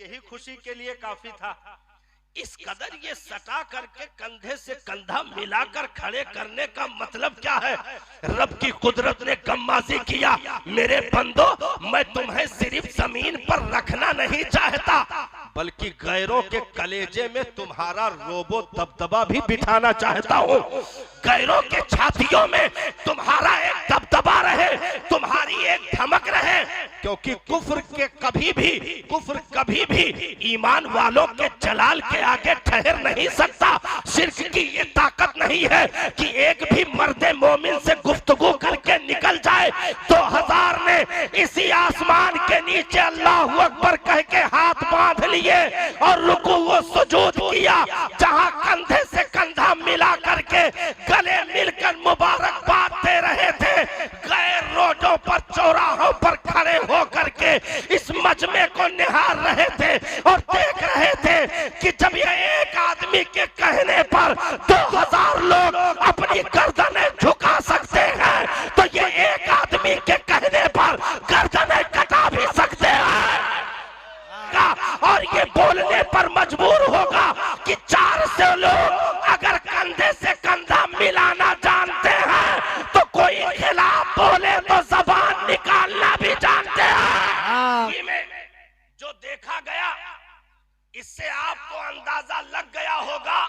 यही खुशी के लिए काफी था। इस कदर ये सटा करके कंधे से कंधा मिलाकर खड़े करने का मतलब क्या है? रब की कुदरत ने गम्माजी किया, मेरे बंदो मैं तुम्हें सिर्फ जमीन पर रखना नहीं चाहता, बल्कि गैरों के कलेजे में तुम्हारा रोबो दबदबा भी बिठाना चाहता हूँ। गैरों के छातियों में तुम्हारा एक दबदबा रहे, तुम्हारी एक धमक रहे, क्योंकि कुफ्र कभी भी ईमान वालों के जलाल के आगे ठहर नहीं सकता। शिर्क की ये ताकत नहीं है कि एक भी मर्दे मोमिन से गुफ्तगू करके निकल जाए। 2000 ने इसी आसमान के नीचे अल्लाहू अकबर कह के हाथ बांध लिए और रुकू व सुजूद किया, जहां कंधे से कंधा मिला करके गले मिलकर मुबारकबाद दे रहे थे। गैर रोडों पर चौराहों पर खड़े होकर के इस मजमे को निहार रहे थे और देख रहे थे कि जब ये एक आदमी के कहने पर 2000 लोग अपनी गर्दनें झुका सकते हैं, तो ये एक आदमी के कहने पर गर्दनें कटा भी सकते हैं। और ये बोलने पर मजबूर होगा कि 400 लोग अगर कंधे से कंधा मिलाना जानते हैं तो कोई खिलाफ बोले तो जबान निकालना भी जानते हैं। जो देखा गया इससे आपको अंदाजा लग गया होगा,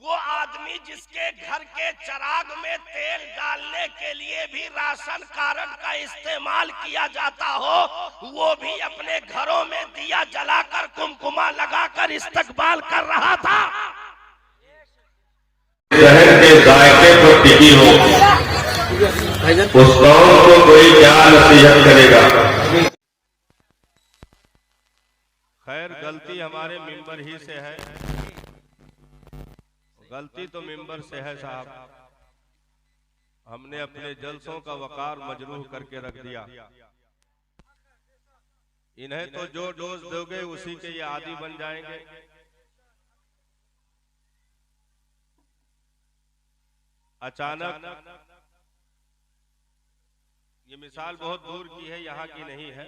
वो आदमी जिसके घर के चिराग में तेल डालने के लिए भी राशन कार्ड का इस्तेमाल किया जाता हो, वो भी अपने घरों में दिया जलाकर कुमकुमा लगाकर इस्तकबाल कर रहा था। शहर के जायके पर टिकी हो, उस कौम को कोई क्या नसीहत करेगा? खैर गलती हमारे मिंबर ही से है, गलती तो मिंबर से है साहब। हमने अपने जलसों का वकार मजरूह करके रख दिया। इन्हें तो जो डोज दोगे उसी के ये आदी बन जाएंगे। अचानक, ये मिसाल बहुत दूर की है, यहाँ की नहीं है।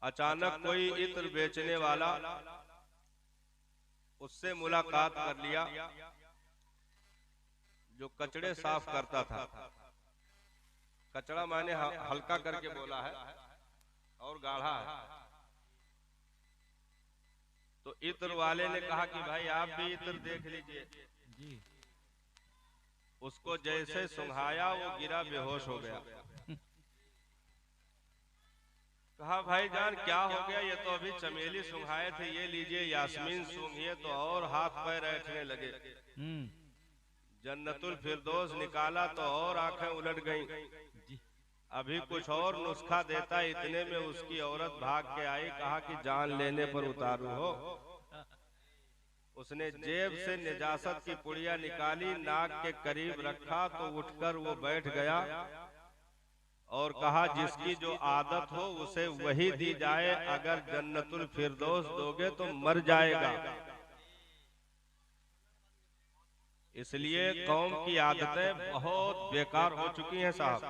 अचानक कोई इत्र बेचने वाला उससे मुलाकात कर लिया जो कचड़े साफ करता था। कचड़ा मैंने हल्का करके बोला है और गाढ़ा है। तो इत्र वाले ने कहा कि भाई आप भी इत्र देख लीजिए। उसको जैसे सुंघाया वो गिरा, बेहोश हो गया। कहा भाईजान क्या हो गया? ये तो अभी चमेली सुंघाए थे, ये लीजिए यास्मीन सूंघिए, तो और हाथ पैर ऐठने लगे। जन्नतुल फिरदौस निकाला तो और आंखें उलट गईं। अभी कुछ और नुस्खा देता, इतने में उसकी औरत भाग के आई। कहा कि जान लेने पर उतारू हो। उसने जेब से निजासत की पुड़िया निकाली, नाक के करीब रखा तो उठकर वो बैठ गया और कहा जिसकी जो आदत हो उसे वही दी जाए, अगर जन्नतुल फिरदौस दोगे तो मर जाएगा। इसलिए कौम की आदतें बहुत बेकार हो चुकी हैं साहब।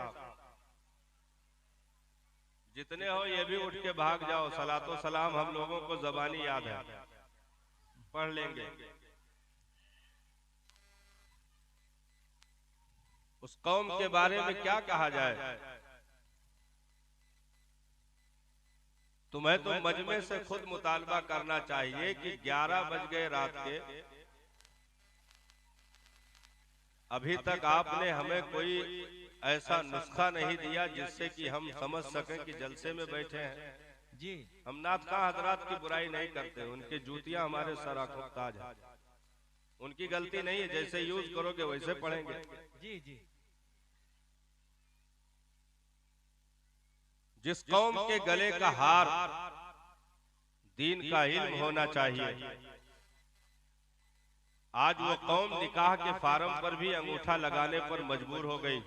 जितने हो ये भी उठ के भाग जाओ। सलातो सलाम हम लोगों को ज़बानी याद है, पढ़ लेंगे। उस कौम के बारे में क्या कहा जाए? तुम्हें तो मजमे से खुद मुतालबा करना चाहिए कि 11 बज गए रात के, अभी तक आपने हमें कोई ऐसा नुस्खा नहीं दिया जिससे कि हम समझ सकें कि जलसे में बैठे हैं। जी हम नातखा हजरात की बुराई नहीं करते, उनकी जूतियां हमारे सर आंखों ताज है, उनकी गलती नहीं है। जैसे यूज करोगे वैसे पढ़ेंगे। जी जी। जिस कौम के गले का हार दीन का इल्म होना चाहिए, आज वो कौम निकाह के फार्म पर भी अंगूठा लगाने पर मजबूर हो गई।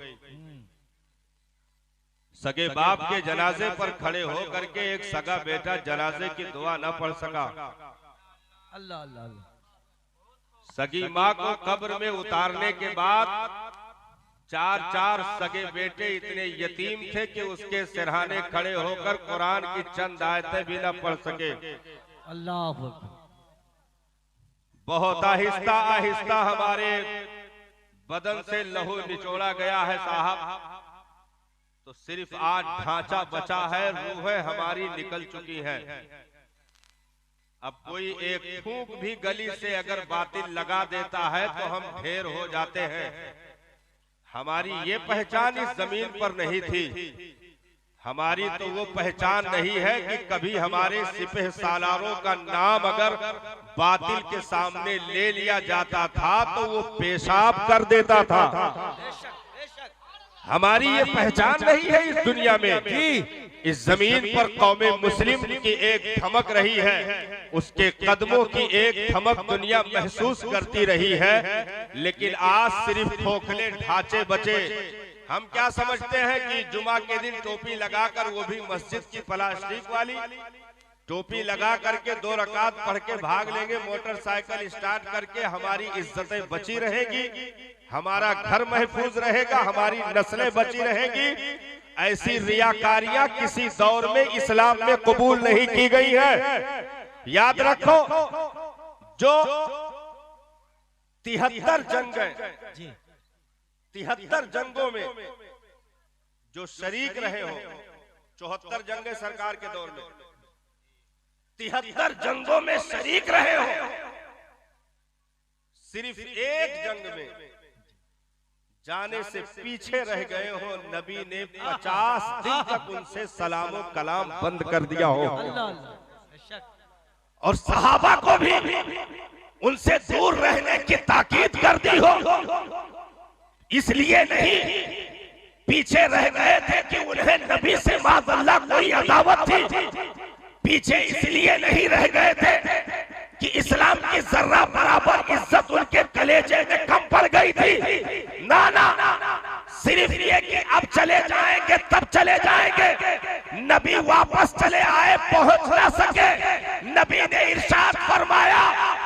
सगे बाप के जनाजे पर खड़े हो करके एक सगा बेटा जनाजे की दुआ न पढ़ सका। अल्लाह अल्लाह। सगी माँ को कब्र में उतारने के बाद चार सगे बेटे इतने यतीम थे कि उसके सिरहाने खड़े होकर कुरान की चंद आयतें भी न पढ़ सके। अल्लाह बहुत आहिस्ता आहिस्ता हमारे बदन से लहू निचोड़ा गया है साहब, तो सिर्फ आज ढांचा बचा है, रूहें हमारी निकल चुकी हैं। अब कोई एक फूंक भी गली से अगर बातिल लगा देता है तो हम ढेर हो जाते हैं। हमारी ये पहचान इस जमीन पर नहीं थी। हमारी तो वो पहचान नहीं है कि कभी हमारे सिपह सालारों का नाम अगर बातिल के सामने ले लिया जाता था तो वो पेशाब कर देता था। हमारी ये पहचान नहीं है इस दुनिया में कि इस जमीन पर कौमे मुस्लिम की एक धमक रही है, उसके कदमों की एक धमक दुनिया महसूस करती रही है। लेकिन आज सिर्फ खोखले ढांचे बचे। हम क्या समझते हैं कि जुमा के दिन टोपी लगाकर, वो भी मस्जिद की प्लास्टिक वाली टोपी लगा करके 2 रकात पढ़ के भाग लेंगे, मोटरसाइकिल स्टार्ट करके हमारी इज्जतें बची रहेगी, हमारा घर महफूज रहेगा, हमारी नस्लें बची रहेगी। ऐसी रियाकारियां किसी दौर में इस्लाम में कबूल नहीं की गई है। याद रखो, जो 73 जंगें 73 जंगों में जो शरीक रहे हो, 74 जंगें सरकार के दौर में, 73 जंगों में शरीक रहे हो, सिर्फ एक जंग में जाने से पीछे रह गए हो, नबी ने 50 दिन तक उनसे सलामो कलाम बंद कर दिया हो। और सहाबा को भी उनसे दूर रहने की ताकीद कर दी हो। इसलिए नहीं पीछे रह गए थे कि उन्हें नबी से माज़अल्लाह कोई अदावत थी, पीछे इसलिए नहीं रह गए थे कि इस्लाम की जर्रा बराबर इज्जत उनके कलेजे में कम पड़ गई थी। ना ना, सिर्फ ये कि अब चले जाएंगे तब चले जाएंगे। नबी वापस चले आए, पहुंच ना सके। नबी ने इरशाद फरमाया,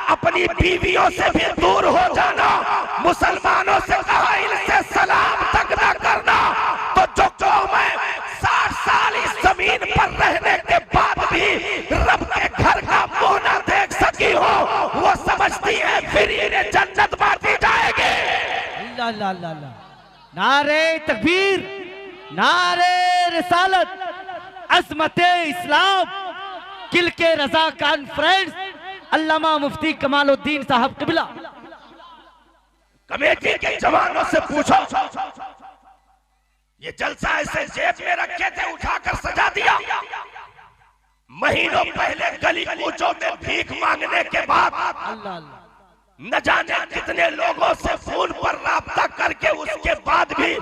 अपनी बीवियों से भी दूर हो जाना। मुसलमानों से कहा, इनसे सलाम तक न करना। तो जो कौमें 60 साल इस जमीन पर रहने के बाद भी रब के घर का मुंह न देख सकी हो, वो समझती है फिर इन्हें जन्नत बांटी जाएगी। अल्लाह अल्लाह, नारे तकबीर, नारे रिसालत, अज़मते इस्लाम, किल के रजा कॉन्फ्रेंस, अल्लामा मुफ्ती कमालुद्दीन साहब किबला। कमेटी के जवानों से पूछो, ये जलसा ऐसे जेब में रखे थे, उठाकर सजा दिया। महीनों पहले गली कूचों में भीख मांगने के बाद अल्लाह न जाने कितने लोगों से फोन पर राब्ता करके, उसके बाद भी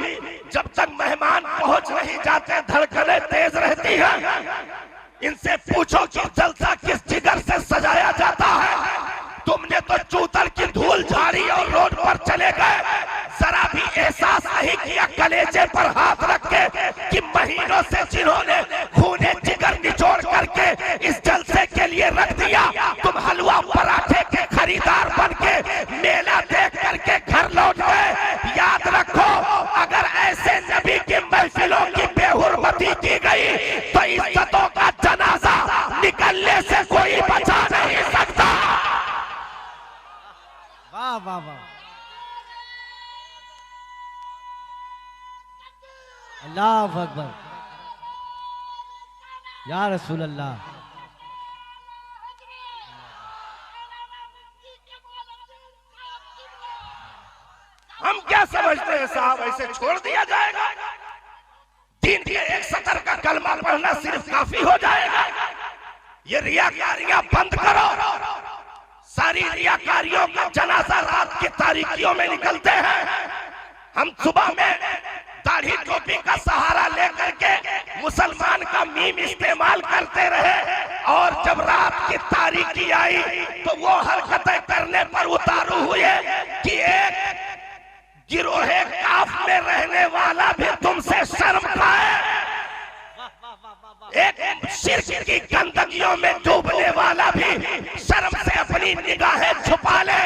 जब तक मेहमान पहुंच नहीं जाते धड़कनें तेज रहती हैं। इनसे पूछो कि जलसा किस जिगर से सजाया जाता है। तुमने तो चूतर की धूल झाड़ी और रोड पर चले गए, जरा भी एहसास नहीं किया कलेजे पर हाथ रख के कि महीनों से जिन्होंने खूने जिगर निचोड़ करके इस जलसे के लिए रख दिया, तुम हलवा पराठे के खरीदार बन के मेला देख करके घर लौट गए। याद रखो, अगर ऐसे नबी की महफिलों की बेहुरमती की गई तो इज्जतों का जनाजा निकलने से कोई बचा नहीं सकता। वाह वाह वाह, अल्लाह अकबर, या रसूल अल्लाह। हम क्या समझते हैं साहब, ऐसे छोड़ दिया जाएगा? दीन के एक सतर का कलमा पढ़ना सिर्फ काफी हो जाएगा? ये रियाकारियां बंद करो। सारी रियाकारियों का जनाजा रात की तारीकियों में निकलते हैं। हम सुबह में दाढ़ी टोपी का सहारा लेकर के मुसलमान का मीम इस्तेमाल करते रहे, और जब रात की तारीकी आई तो वो हरकतें करने पर उतारू हुए कि एक गिरोहे काफ में रहने वाला भी तुमसे शर्म खाए। एक शिर्क की गंदगियों में डूबने वाला भी शर्म से अपनी निगाहें छुपा ले।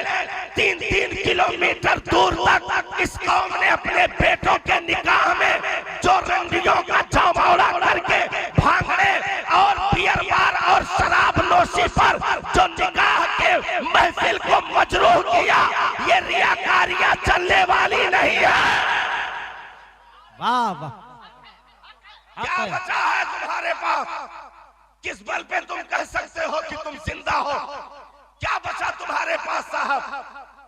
3-3 किलोमीटर दूर तक इस कौम ने अपने बेटों के निकाह में जो रंडियों का जमावड़ा करके भांगड़े और बियर बार और शराब नोशी पर जो निकाह के महफिल को मजरूह किया, ये रियाकारियां चलने वाली नहीं है। वाह वाह, क्या बचा है तुम्हारे पास? किस बल पे तुम कह सकते हो कि तुम जिंदा हो? क्या बचा तुम्हारे पास साहब?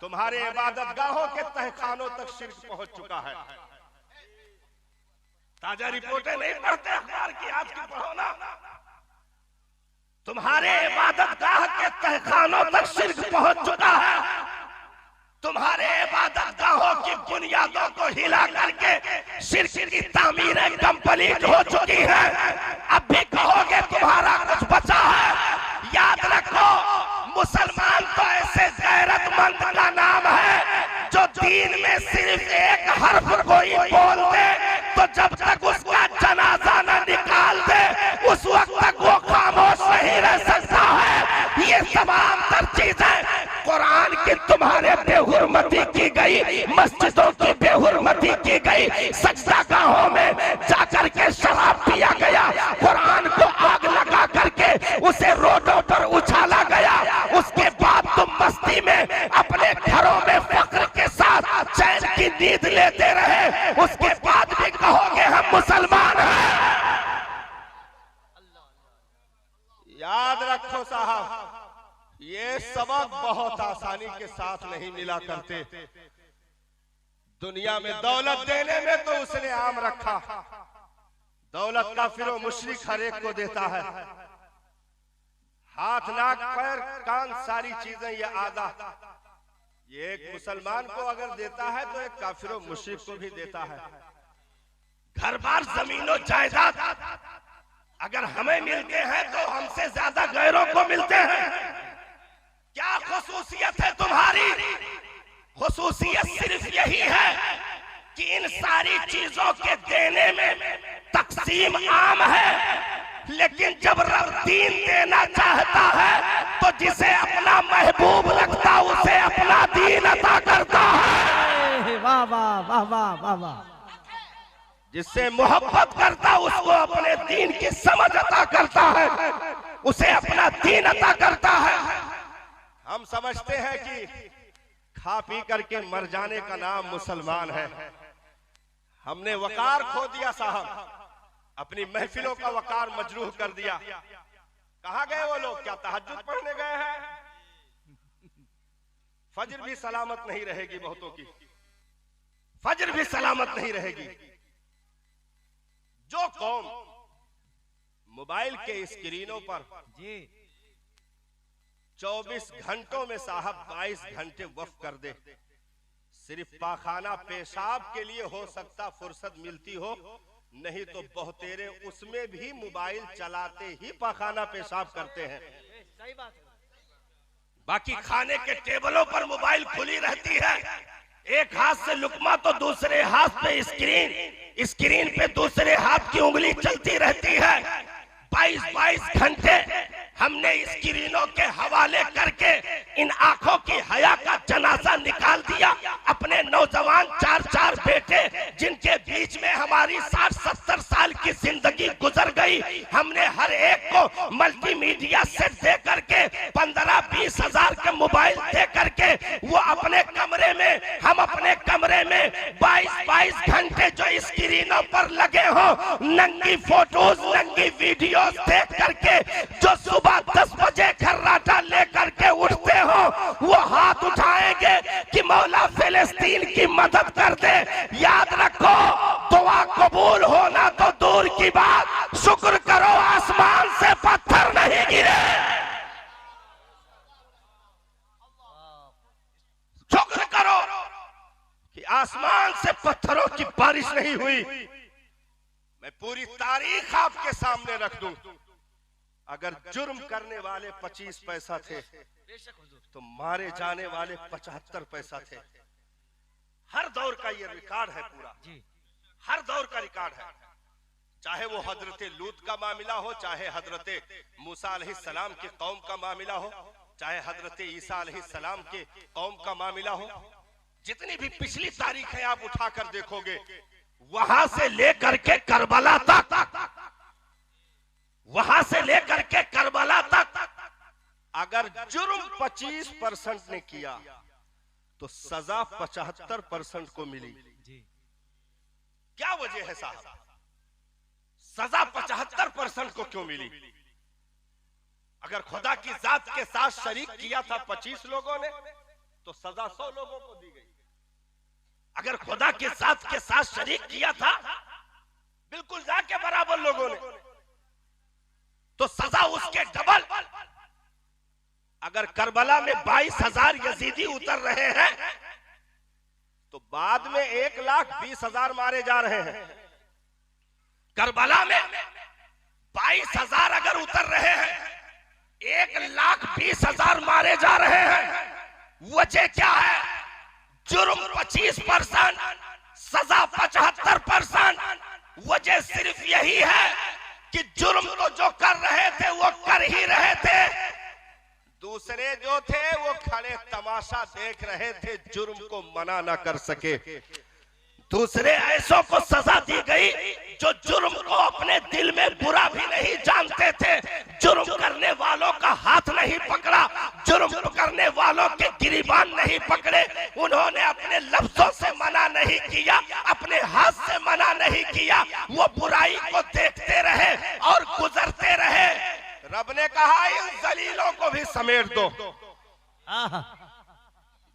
तुम्हारे इबादत गाहों के तहखानों तक शिर्क पहुंच चुका है। ताजा रिपोर्टें नहीं पढ़ते अखबार की, आज की पढ़ो ना। तुम्हारे इबादत गाह के तहखानों तक शिर्क पहुंच चुका है। तुम्हारे इबादत गाहों की बुनियादों को हिला करके शिर्क की तामीरें कंप्लीट हो चुकी है। अब भी कहोगे तुम्हारा कुछ बचा है? याद रखो, मुसलमान तो ऐसे गैरतमंद का नाम है जो दीन में सिर्फ एक हर्फ कोई बोल दे तो जब तक उसका जनाजा न निकाल दे उस वक्त तक वो खामोश नहीं रह सकता है। ये तमाम तर चीजें कुरान की तुम्हारे बेहुरमती की गई, मस्जिदों की बेहुरमती की गई, सजदा गाहों में जाकर के शराब पिया गया, कुरान को आग लगा करके उसे रोडों पर उछाला गया। उसके बाद तुम मस्ती में अपने घरों में फक्र के साथ चैन की नींद लेते रहे। उसके बाद भी कहोगे हम मुसलमान हैं। याद रखो साहब, ये सबक बहुत आसानी के साथ नहीं मिला करते। दुनिया में दौलत देने में तो उसने आम रखा, दौलत काफिर और मुशरिक हर एक को देता है। हाथ नाक पैर कान सारी चीजें ये आधा, ये एक मुसलमान को अगर देता है तो एक काफिर और मुशरिक को भी देता है। घर बार जमीनों जायदाद अगर हमें मिलते हैं तो हमसे ज्यादा गैरों को मिलते हैं। क्या खुसूसियत है तुम्हारी? खुसूसियत सिर्फ यही है कि इन सारी चीजों के देने में तकसीम आम है, लेकिन जब रब दीन देना चाहता है तो जिसे अपना महबूब रखता उसे अपना दीन अता करता है। वाह वाह वाह वाह वाह वाह। जिससे मोहब्बत करता उसको अपने दीन की समझ अता करता है, उसे अपना दीन अता करता है। हम समझते हैं कि खा पी करके मर जाने का नाम मुसलमान है। हमने वकार खो दिया साहब, अपनी महफिलों का वकार मजरूह कर दिया। कहाँ गए वो लोग? क्या तहज्जुद पढ़ने गए हैं? फजर भी सलामत नहीं रहेगी बहुतों की, फजर भी सलामत नहीं रहेगी। जो कौम मोबाइल के स्क्रीनों पर जी 24 घंटों में साहब 22 घंटे वक्फ कर दे, सिर्फ पाखाना पेशाब के लिए हो सकता फुर्सत मिलती हो, नहीं तो बहुतेरे उसमें भी मोबाइल चलाते ही पाखाना पेशाब करते हैं। सही बात है। बाकी खाने के टेबलों पर मोबाइल खुली रहती है, एक हाथ से लुकमा तो दूसरे हाथ पे स्क्रीन, स्क्रीन पे दूसरे हाथ की उंगली चलती रहती है। 22 घंटे हमने स्क्रीनों के हवाले करके इन आंखों की हया का जनाजा निकाल दिया। अपने नौजवान 4 बेटे जिनके बीच में हमारी 60-70 साल की जिंदगी गुजर गई, हमने हर एक को मल्टीमीडिया सेट दे करके 15-20 हजार के मोबाइल दे करके वो अपने कमरे में, हम अपने कमरे में 22 घंटे जो स्क्रीनों पर लगे हो, नंगी फोटोज नंगी वीडियोस देख करके जो सुबह 10 बजे खर्राटा लेकर के उठते हो, वो हाथ उठाएंगे कि मौला फिलिस्तीन की मदद कर दे। याद रखो, दुआ कबूल होना तो दूर की बात, शुक्र करो आसमान से पत्थर नहीं गिरे। शुक्र करो कि आसमान से पत्थरों की बारिश नहीं हुई। मैं पूरी तारीख आपके सामने रख दूं, अगर जुर्म करने वाले 25 पैसा थे तो मारे जाने वाले 75 पैसा थे। हर दौर का ये रिकॉर्ड है, पूरा हर दौर का रिकॉर्ड है। चाहे वो हजरत लूत का मामला हो, चाहे हजरत मूसा अलैहिस्सलाम की कौम का मामला हो, चाहे हजरत ईसा अलैहिस्सलाम के कौम का मामला हो, जितनी भी पिछली तारीख है आप उठाकर देखोगे, वहां से लेकर के करबला तक, वहां से लेकर के करबला तक अगर जुर्म 25% ने किया तो सजा 75% को मिली। क्या वजह है साहब? सजा 75% को क्यों मिली? अगर खुदा की जात के साथ शरीक किया था 25 लोगों ने तो सजा 100 लोगों को दी गई। अगर खुदा के साथ शरीक किया था बिल्कुल जाके बराबर लोगों ने तो सजा उसके डबल। अगर करबला में 22,000 यजीदी उतर रहे हैं तो बाद में 1,20,000 मारे जा रहे हैं। करबला में 22,000 अगर उतर रहे हैं, 1,20,000 मारे जा रहे हैं। वजह क्या है? जुर्म 25%, सजा 75%। वजह सिर्फ यही है कि जुर्म तो जो कर रहे थे वो कर ही रहे थे, दूसरे जो थे वो खड़े तमाशा देख रहे थे, जुर्म को मना ना कर सके। दूसरे ऐसों को सजा दी गई जो जुर्म को अपने दिल में बुरा भी नहीं जानते थे, जुर्म करने वालों का हाथ नहीं पकड़ा, जुर्म करने वालों के गिरीबान नहीं पकड़े। उन्होंने अपने लफ्जों से मना नहीं किया, अपने हाथ से मना नहीं किया, वो बुराई को देखते रहे और गुजरते रहे। रब ने कहा इन जलीलों को भी समेट दो।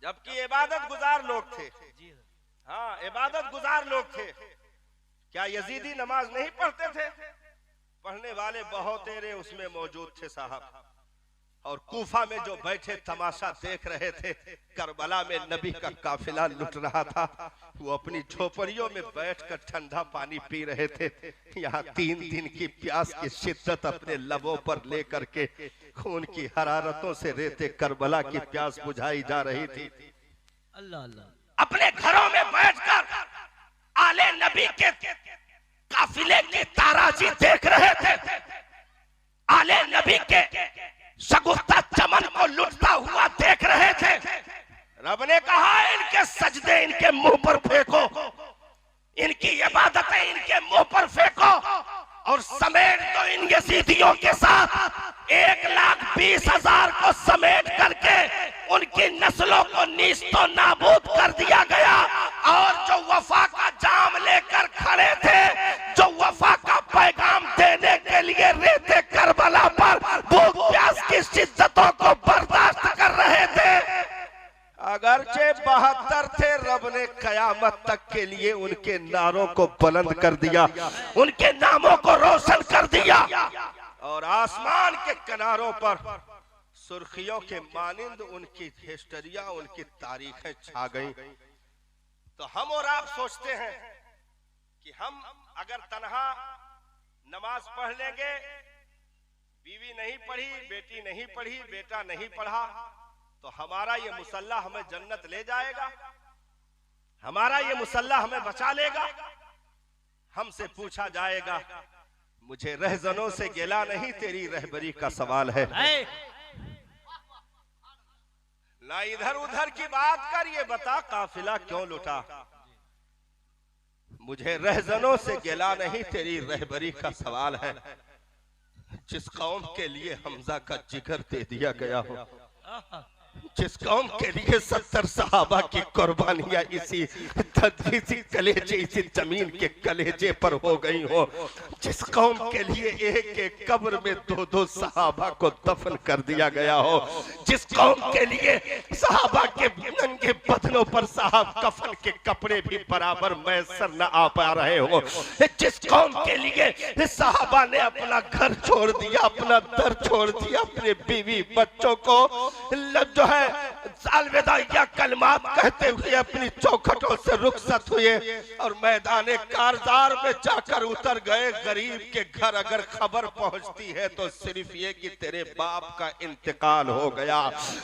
जबकि इबादत गुजार लोग थे, हाँ इबादत गुजार लोग थे। क्या यजीदी नमाज नहीं पढ़ते थे? पढ़ने वाले बहुत तेरे उसमें मौजूद थे साहब। और कूफा में जो बैठे तमाशा देख रहे थे, करबला में नबी का काफिला लुट रहा था, वो अपनी झोपड़ियों में बैठकर ठंडा पानी पी रहे थे। यहाँ 3 दिन की प्यास की शिद्दत अपने लबों पर लेकर के खून की हरारतों से रेते करबला की प्यास बुझाई जा रही थी। अल्लाह अल्लाह। अपने घरों में बैठकर आले नबी के काफिले की ताराजी देख रहे थे, आले नबी के शगुफ्ता चमन को लुटता हुआ देख रहे थे। रब ने कहा इनके सजदे इनके मुंह पर फेंको, इनकी इबादतें इनके मुंह पर फेंको और समेट दो इन यजीदियों के साथ। 1,20,000 को समेट करके उनकी नस्लों को नीस्तो नाबूद कर दिया गया। और जो वफा का जाम लेकर खड़े थे, जो वफा का पैगाम देने के लिए रहते करबला पर भूख प्यास की शिद्दतों को बर्दाश्त कर रहे थे। अगरचे 72 थे, रब ने कयामत तक के लिए उनके नारों को बुलंद कर दिया, उनके नामों को रोशन कर दिया। और आसमान के किनारों पर सुर्खियों के मानिंद उनकी हिस्टरिया, उनकी तारीखें छा गईं। तो हम और आप सोचते हैं कि हम अगर तन्हा नमाज पढ़ लेंगे, बीवी नहीं पढ़ी, बेटी नहीं पढ़ी, बेटा नहीं पढ़ा, तो हमारा ये मुसल्ला हमें जन्नत ले जाएगा, हमारा ये मुसल्ला हमें बचा लेगा। हमसे पूछा जाएगा, मुझे रहजनों से गिला नहीं, तेरी रहबरी का सवाल है। ना इधर उधर की बात कर, ये बता काफिला क्यों लुटा। मुझे रहजनों से गिला नहीं, तेरी रहबरी का सवाल है। जिस कौम के लिए हमजा का जिगर दे दिया गया हो, जिस कौम के लिए 70 सहाबा की कुर्बानियां इसी कलेजे, इसी जमीन के कलेजे पर हो गई हो, जिस कौम के लिए एक एक कब्र में 2-2 सहाबा को दफन कर दिया गया हो, जिस कौम के लिए सहाबा के नंगे बदनों पर साहब कफन के कपड़े भी बराबर मैसर न आ पा रहे हो, जिस कौम के लिए सहाबा ने अपना घर छोड़ दिया, अपना दर छोड़ दिया, अपने बीवी बच्चों को जो है अलविदाइया कलमात कहते हुए अपनी चौखटों से रुखसत हुए और मैदान कारजार में जाकर उतर गए। गरीब के घर अगर खबर पहुंचती है तो सिर्फ ये कि तेरे बाप का इंतकाल हो गया,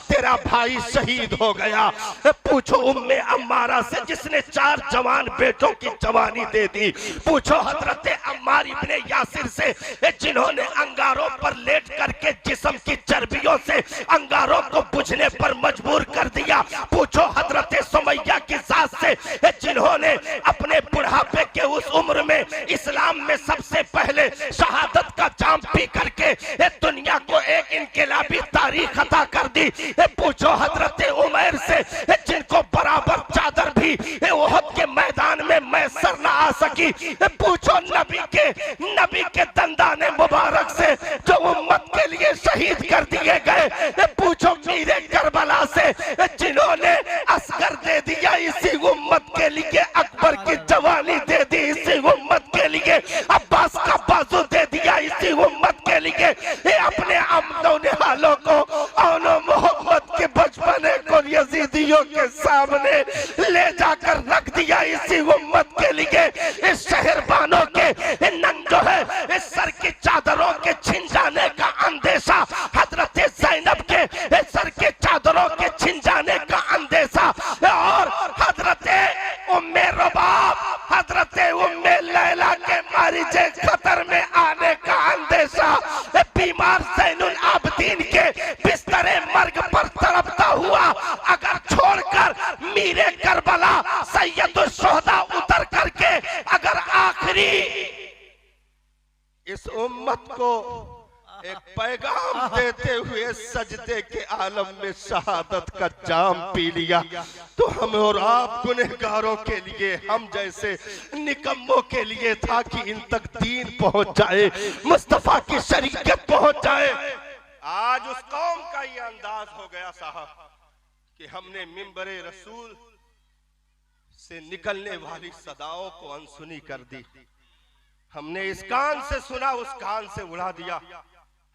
तेरा भाई शहीद हो गया। पूछो उम्मे अम्मारा से जिसने 4 जवान बेटों की जवानी दे दी। पूछो हजरत अम्मार इब्ने यासिर से जिन्होंने अंगारों पर लेट करके जिस्म की चर्बियों से अंगारों को बुझने पर मजबूर कर दिया। पूछो हजरत सुमैया की सास से जिन्होंने अपने बुढ़ापे के उस उम्र में इस्लाम में सबसे पहले शहादत का जाम पी करके दुनिया को एक इनकलाबी तारीख अता कर दी। पूछो हजरत उमैर से जिनको बराबर चादर भी ओहद के मैदान में मैसर न आ सकी। पूछो नबी के दंदाने मुबारक से जो उम्मत के लिए शहीद कर दिए गए। पूछो मीरे करबला से जिन्होंने असगर दे दिया इसी उम्मत के लिए, अकबर की जवानी दे दी इसी उम्मत के लिए, अब्बास का बाजू दे दिया इसी उम्मत के लिए। ये अपने अमदो निहालों को और मोहम्मद के बचपने को यजीदियों के सामने ले जाकर रख दिया इसी उम्मत के लिए। इस शहरबानों के नंग जो है इस सर की चादरों के छिन जाने का अंदेशा, हजरत ज़ैनब के सर के चादरों के छिन जाने का अंदेशा और हजरत उम्मे रबाब, हजरत उम्मे लैला के मारिजे खतर में आने का अंदेशा, बीमार ज़ैनुल आबदीन के बिस्तरे मर्ग पर तड़पता हुआ अगर छोड़कर मीरे करबला सैयदुल शुहदा उतर करके अगर आखिरी इस उम्मत को एक पैगाम देते हुए सजदे के आलम में शहादत का जाम पी लिया तो हम और आप गुनहगारों के लिए, हम जैसे निकम्मों के लिए था कि इन तक दीन पहुंच जाए, मुस्तफा की शरीयत पहुंच जाए। आज उस कौम का ये अंदाज हो गया साहब कि हमने मिंबरे रसूल से निकलने वाली सदाओं को अनसुनी कर दी। हमने इस कान से सुना उस कान से उड़ा दिया।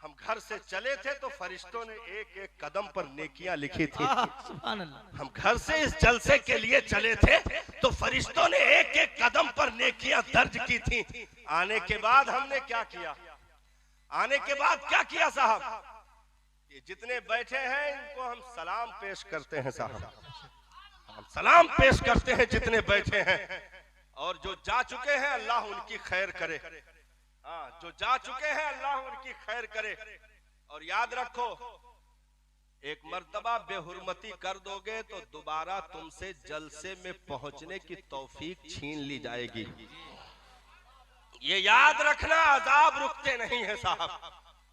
हम घर से चले थे तो फरिश्तों ने एक एक कदम पर नेकियां लिखी थी। हम घर से इस जलसे के लिए चले थे तो फरिश्तों ने एक एक कदम पर नेकियां दर्ज की थी। आने के बाद हमने क्या किया? आने के बाद क्या किया साहब? ये जितने बैठे हैं इनको हम सलाम पेश करते हैं साहब, हम सलाम पेश करते हैं जितने बैठे हैं। और जो जा चुके हैं अल्लाह उनकी खैर करे। हाँ, जो जा चुके हैं अल्लाह उनकी खैर करे। और याद रखो, एक मर्तबा बेहुरमती कर दोगे तो दोबारा तुमसे जलसे में पहुंचने की तौफीक छीन ली जाएगी। ये याद रखना, अजाब रुकते नहीं है साहब,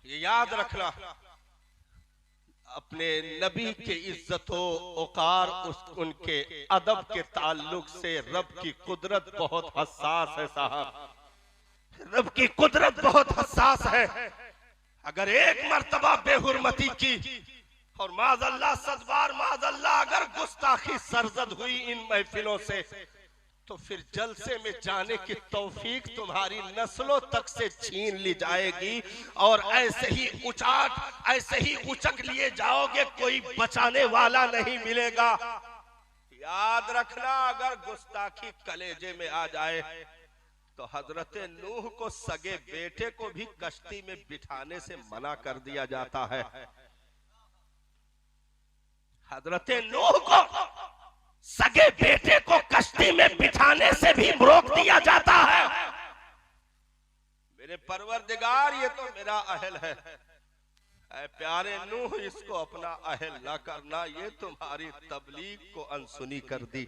ये याद रखना। अपने नबी के इज्जतो औकार उनके अदब के ताल्लुक से रब की कुदरत बहुत हसास है साहब, रब की कुदरत बहुत हसास है। अगर एक मर्तबा बेहुरमती की और माज़अल्लाह सदबार माज़अल्लाह अगर गुस्ताखी सरजद हुई इन महफिलों से तो फिर जलसे में जाने की तौफीक तुम्हारी नस्लों तक से छीन ली जाएगी और ऐसे ही उचाट, ऐसे ही उचक लिए जाओगे, कोई बचाने वाला नहीं मिलेगा। याद रखना, अगर गुस्ताखी कलेजे में आ जाए तो हजरत नूह को सगे बेटे को भी कश्ती में बिठाने से मना कर दिया जाता है। हजरत नूह को सगे बेटे को कश्ती में बिठाने से भी रोक दिया जाता है। मेरे परवरदिगार, ये तो मेरा अहल है, ऐ प्यारे नूह इसको अपना अहल ना करना, ये तुम्हारी तबलीग को अनसुनी कर दी,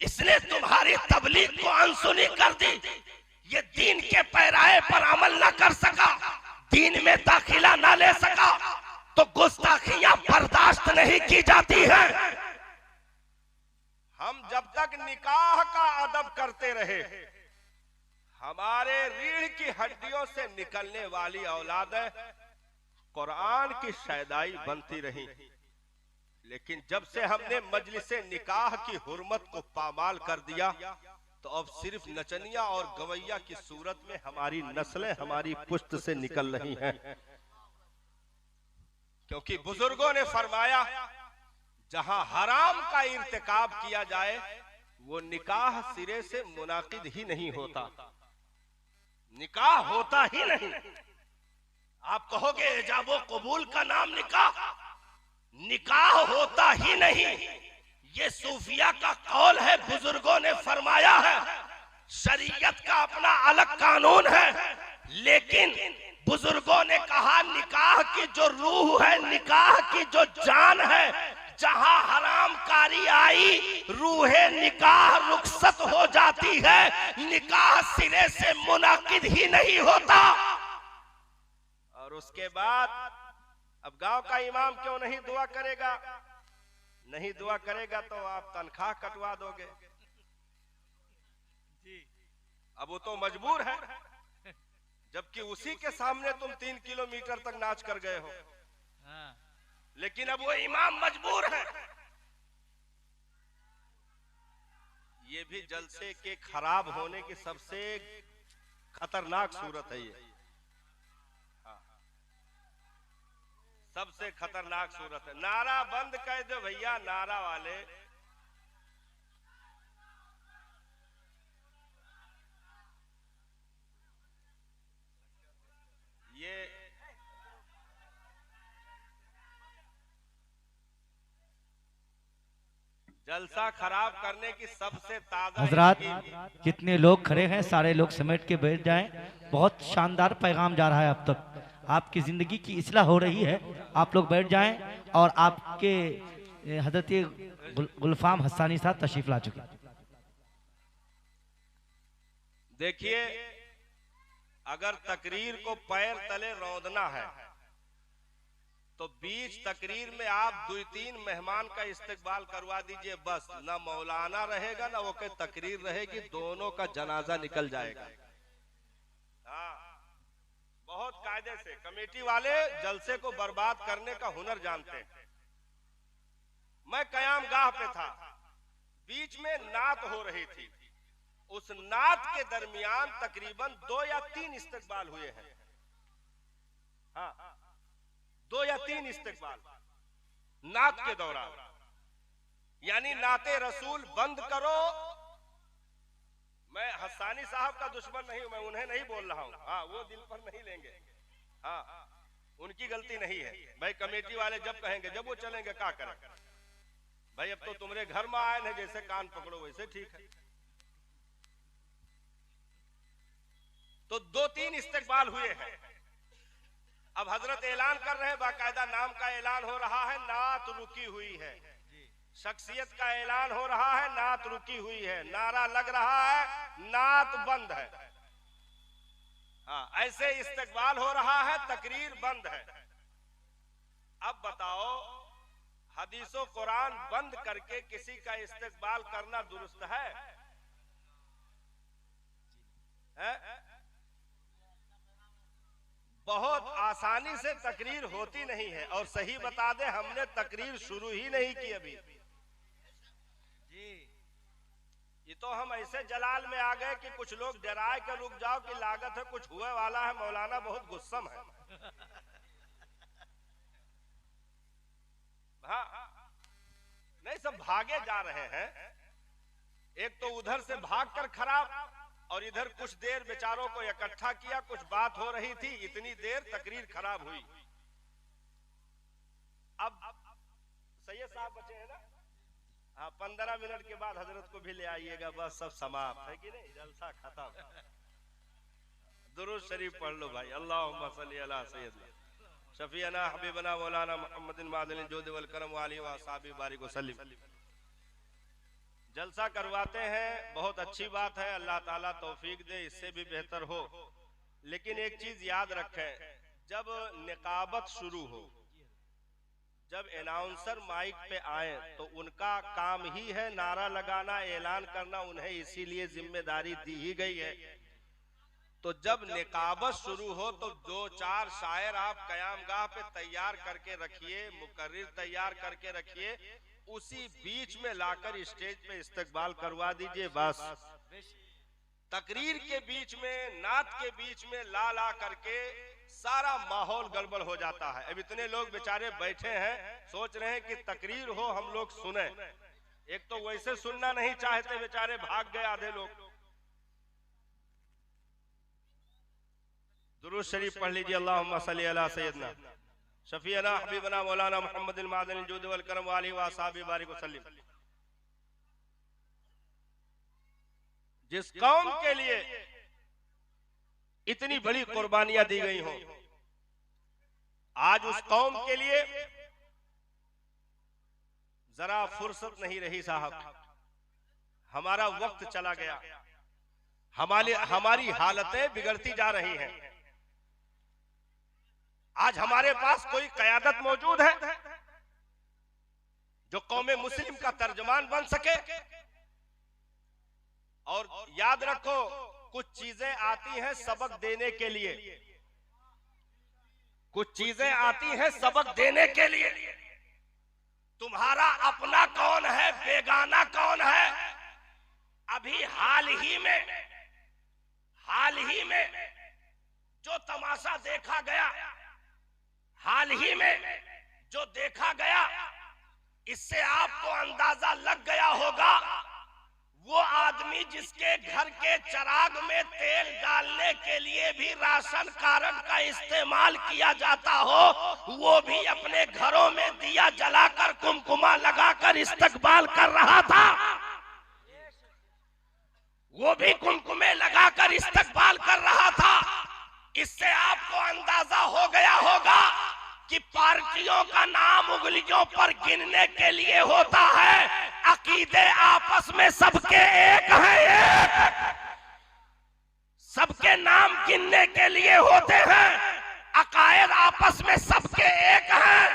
इसने तुम्हारी तबलीग को अनसुनी कर दी। ये दीन के पैराए पर अमल ना कर सका, दीन में दाखिला ना ले सका तो गुस्ताखियां बर्दाश्त नहीं की जाती हैं। हम जब तक निकाह का अदब करते रहे, हमारे रीढ़ की हड्डियों से निकलने वाली औलादें कुरान की शैदाई बनती रही, लेकिन जब से हमने मजलिसे निकाह की हुर्मत को पामाल कर दिया तो अब सिर्फ नचनिया और गवैया की सूरत में हमारी नस्लें हमारी पुश्त से निकल रही हैं। क्योंकि बुजुर्गों ने फरमाया जहां हराम का इर्तिकाब किया जाए वो निकाह सिरे से मुनाकिद ही नहीं होता, निकाह होता ही नहीं। आप कहोगे एजाबो कबूल का नाम निकाह, निकाह होता ही नहीं। ये सूफिया का कौल है, बुजुर्गों ने फरमाया है। शरीयत का अपना अलग कानून है, लेकिन बुजुर्गों ने कहा निकाह की जो रूह है, निकाह की जो जान है, जहां हरामकारी आई रूहे निकाह रुखसत हो जाती है, निकाह सिरे से मुनाकिद ही नहीं होता। और उसके बाद अब गांव का इमाम क्यों नहीं दुआ करेगा? नहीं दुआ करेगा तो आप तनख्वाह कटवा दोगे। अब वो तो मजबूर है, जबकि उसी के सामने तुम 3 किलोमीटर तक नाच कर गए हो। लेकिन अब वो इमाम मजबूर है। ये भी जलसे के खराब होने की सबसे खतरनाक सूरत है ये। सबसे खतरनाक सूरत है। नारा बंद कर दो भैया, नारा वाले। ये जलसा खराब करने की सबसे ताजा हजरात कितने लोग खड़े हैं, सारे लोग समेट के बैठ जाएं। बहुत शानदार पैगाम जा रहा है। अब तक आपकी जिंदगी की इस्लाह हो रही है। आप लोग बैठ जाएं और आपके हजरत गुलफाम हस्सानी साहब तशरीफ ला चुके। देखिए, अगर तकरीर को पैर तले रौंदना है तो बीच तकरीर में आप 2-3 मेहमान का इस्तकबाल करवा दीजिए, बस। ना मौलाना रहेगा ना वो के तकरीर रहेगी, दोनों का जनाजा निकल जाएगा। हाँ, बहुत कायदे से कमेटी वाले जलसे को बर्बाद करने का हुनर जानते हैं। मैं कयाम गाह पे था, बीच में नात हो रही थी। उस नात के दरमियान तकरीबन 2 या 3 इस्तकबाल हुए हैं। हाँ, 2 या 3 इस्तकबाल नात के दौरान। यानी नाते रसूल बंद करो। मैं हस्सानी साहब का दुश्मन नहीं हूं, मैं उन्हें नहीं बोल रहा हूं। हाँ, वो दिल पर नहीं लेंगे। हाँ, उनकी गलती नहीं है भाई। कमेटी वाले जब कहेंगे, जब वो चलेंगे, क्या करें भाई? अब तो तुम्हारे घर में आए हैं, जैसे कान पकड़ो वैसे ठीक है। तो 2-3 इस्तकबाल हुए हैं। अब हजरत ऐलान कर रहे हैं, बाकायदा नाम का ऐलान हो रहा है, नात रुकी हुई है। शख्सियत का ऐलान हो रहा है, नात रुकी हुई है। नारा लग रहा है, नात बंद है। हाँ, ऐसे इस्तकबाल हो रहा है, तकरीर बंद है। अब बताओ, हदीसो कुरान बंद करके किसी का इस्तकबाल करना दुरुस्त है? बहुत आसानी से तकरीर होती नहीं है। और सही बता दे, हमने तकरीर शुरू ही नहीं की अभी। ये तो हम ऐसे जलाल में आ गए कि कुछ लोग डराए के रुक जाओ कि लागत है कुछ हुए वाला है, मौलाना बहुत गुस्सम है। हाँ, नहीं, सब भागे जा रहे हैं। एक तो उधर से भागकर खराब, और इधर कुछ देर बेचारों को इकट्ठा किया, कुछ बात हो रही थी, इतनी देर तकरीर खराब हुई। अब सैयद साहब बचे हैं ना? हाँ, 15 मिनट के बाद हजरत को भी ले आइएगा, बस सब समाप्त है कि नहीं, जलसा खत्म। दुरूद शरीफ पढ़ लो भाई। अल्लाहुम्मा सल्ली अला सय्यदना शफीअना हबीबना मौलाना मुहम्मदिन मादिल जोद वल करम वाली व असहाबी बारिक वसल्लम। जलसा करवाते हैं, बहुत अच्छी बात है, अल्लाह ताला तौफीक दे, इससे भी बेहतर हो। लेकिन एक चीज याद रखें, जब निकाबत शुरू हो, जब अनाउंसर माइक पे आए, तो उनका काम ही है नारा लगाना, ऐलान करना, उन्हें इसीलिए जिम्मेदारी दी ही गई है। तो जब निकाबत शुरू हो तो 2-4 शायर आप कयामगाह पे तैयार करके रखिए, मुकर्रिर तैयार करके रखिए, उसी बीच में लाकर स्टेज पे इस्तकबाल करवा दीजिए, बस। तकरीर के बीच में, नात के बीच में ला करके सारा माहौल गड़बड़ हो जाता है। अब इतने लोग बेचारे बैठे हैं, सोच रहे हैं कि तकरीर हो, हम लोग सुने। एक तो वैसे सुनना नहीं चाहते, बेचारे भाग गए आधे लोग। दुरूद शरीफ पढ़ लीजिए। अल्लाहुम्मा सल्ली अला सय्यदना शफीअना हबीबना मौलाना मुहम्मदिल मादनिल जूद वल करम वाली व असहाबी बारिक वसल्लम। जिस कौम के लिए इतनी बड़ी कुर्बानियां दी गई हों, आज उस कौम के लिए जरा फुर्सत नहीं रही साहब। हमारा वक्त चला गया, हमारी हालतें बिगड़ती जा रही हैं। आज हमारे पास कोई कयादत मौजूद है जो कौमे मुस्लिम का तर्जमान बन सके। और याद रखो, कुछ चीजें आती हैं सबक देने के लिए, कुछ चीजें आती हैं सबक देने के लिए। तुम्हारा अपना कौन है, बेगाना कौन है? अभी हाल ही में जो तमाशा देखा गया, हाल ही में जो देखा गया, इससे आपको अंदाजा लग गया होगा वो आदमी जिसके घर के चिराग में तेल डालने के लिए भी राशन कार्ड का इस्तेमाल किया जाता हो, वो भी अपने घरों में दिया जलाकर कुमकुमा लगाकर इस्तकबाल कर रहा था। वो भी कुमकुमे लगाकर इस्तकबाल कर रहा था। इससे आपको अंदाजा हो गया होगा कि पार्टियों का नाम उंगलियों पर गिनने के लिए होता है, अकीदे आपस में सबके एक हैं, सबके नाम गिनने के लिए होते हैं। अकायद आपस में सबके एक हैं।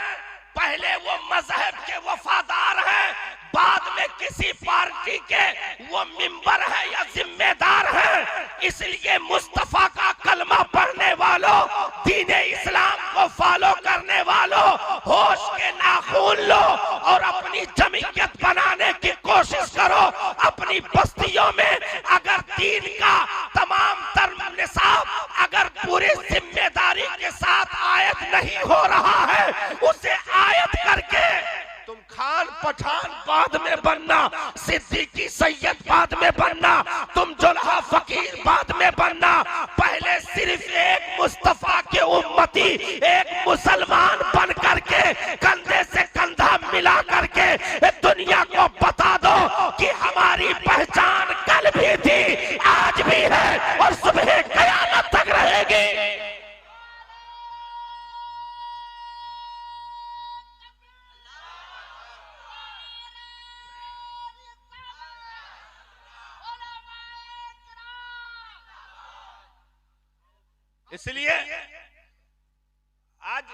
पहले वो मजहब के वफादार हैं, बाद में किसी पार्टी के वो मिंबर है या जिम्मेदार है। इसलिए मुस्तफा का कलमा पढ़ने वालों, दीने इस्लाम को फॉलो करने वालों, होश के नाखून लो और अपनी जमीयत बनाने की कोशिश करो। अपनी बस्तियों में अगर दीन का तमाम तर निसाब अगर पूरी जिम्मेदारी के साथ आयत नहीं हो रहा है, उसे आयत करके तुम खान पठान बाद में बनना, सिद्दीकी सैयद बाद में बनना, तुम जुल्हा फकीर बाद में बनना। पहले सिर्फ एक मुस्तफा के उम्मती, एक मुसलमान बन करके कंधे से कंधा मिला करके दुनिया को बता दो कि हमारी पहचान कल भी थी, आज भी है और सुबह कयामत तक रहेगी। इसलिए आज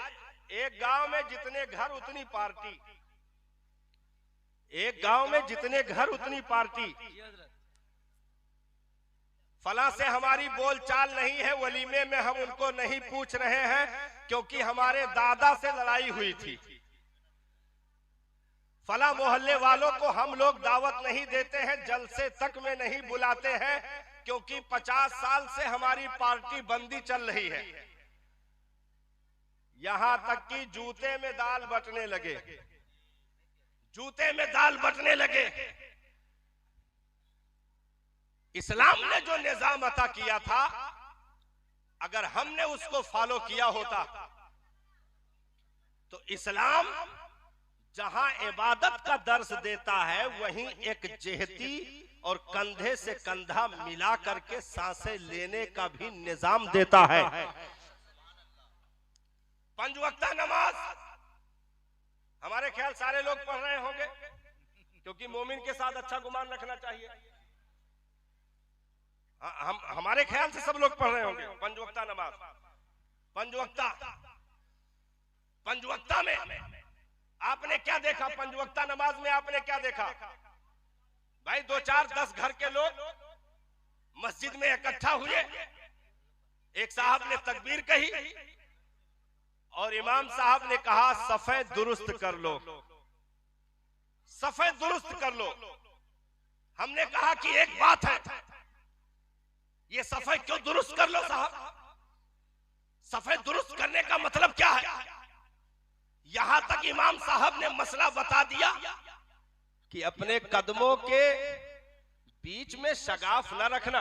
एक गांव में जितने घर उतनी पार्टी, एक गांव में जितने घर उतनी पार्टी। फला से हमारी बोलचाल नहीं है, वलीमे में हम उनको नहीं पूछ रहे हैं क्योंकि हमारे दादा से लड़ाई हुई थी। फला मोहल्ले वालों को हम लोग दावत नहीं देते हैं, जलसे तक में नहीं बुलाते हैं क्योंकि 50 साल से हमारी पार्टी बंदी चल रही है। यहां तक कि जूते में दाल बटने लगे, जूते में दाल बटने लगे। इस्लाम ने जो निजाम अता किया था, अगर हमने उसको फॉलो किया होता तो इस्लाम जहां इबादत का दर्स देता है, वहीं एक जेहती और कंधे से कंधा मिला करके सांसें लेने का भी निजाम देता है। पंज वक्ता नमाज हमारे ख्याल सारे लोग पढ़ रहे होंगे क्योंकि मोमिन के साथ अच्छा गुमान रखना चाहिए। हमारे ख्याल से सब लोग पढ़ रहे होंगे पंज वक्ता नमाज। पंज वक्ता में आपने क्या देखा? पंज वक्ता नमाज में आपने क्या देखा? भाई 2, 4, 10 घर के लोग मस्जिद में इकट्ठा हुए, एक साहब ने तकबीर कही और इमाम साहब ने कहा सफेद दुरुस्त कर लो, सफेद दुरुस्त कर लो। हमने कहा कि एक बात है, ये सफेद क्यों दुरुस्त कर लो साहब? सफेद दुरुस्त इमाम साहब ने मसला बता दिया कि अपने कदमों के बीच में शगाफ न रखना,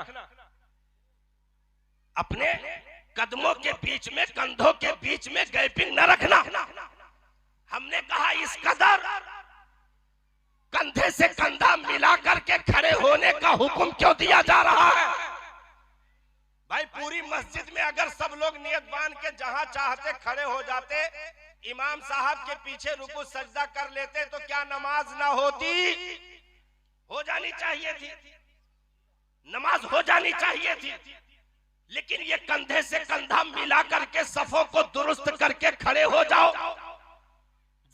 अपने कदमों के बीच में, कंधों के बीच में गैपिंग न रखना। हमने कहा इस कदर कंधे से कंधा मिला करके खड़े होने का हुक्म क्यों दिया जा रहा है? भाई पूरी मस्जिद में अगर सब लोग नियत बांध के जहां चाहते खड़े हो जाते, इमाम साहब के पीछे रुकू सजदा कर लेते तो क्या नमाज ना होती? हो जानी चाहिए थी, नमाज हो जानी चाहिए थी। लेकिन ये कंधे से कंधा मिला करके सफों को दुरुस्त करके खड़े हो जाओ,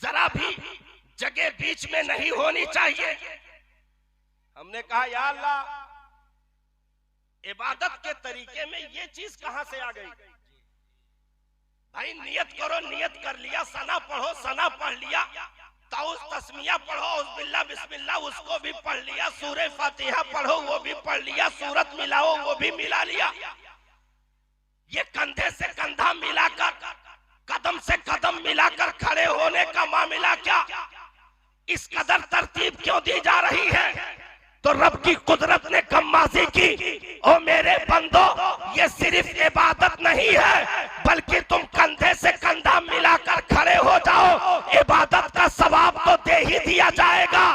जरा भी जगह बीच में नहीं होनी चाहिए। हमने कहा या अल्लाह, इबादत के तरीके में ये चीज कहां से आ गई? भाई नियत करो, नियत कर लिया, सना पढ़ो, सना पढ़ लिया, ताउस तस्मिया पढ़ो, उज़बिल्लाह बिस्मिल्लाह उसको भी पढ़ लिया, सूरह फातिहा पढ़ो वो भी पढ़ लिया, सूरत मिलाओ वो भी मिला लिया। ये कंधे से कंधा मिलाकर, कदम से कदम मिलाकर खड़े होने का मामला क्या? इस कदर तरतीब क्यों दी जा रही है? तो रब की कुदरत ने कमाजी की, ओ मेरे बंदो, ये सिर्फ इबादत नहीं है, बल्कि तुम कंधे से कंधा मिलाकर खड़े हो जाओ, इबादत का सवाब तो दे ही दिया जाएगा।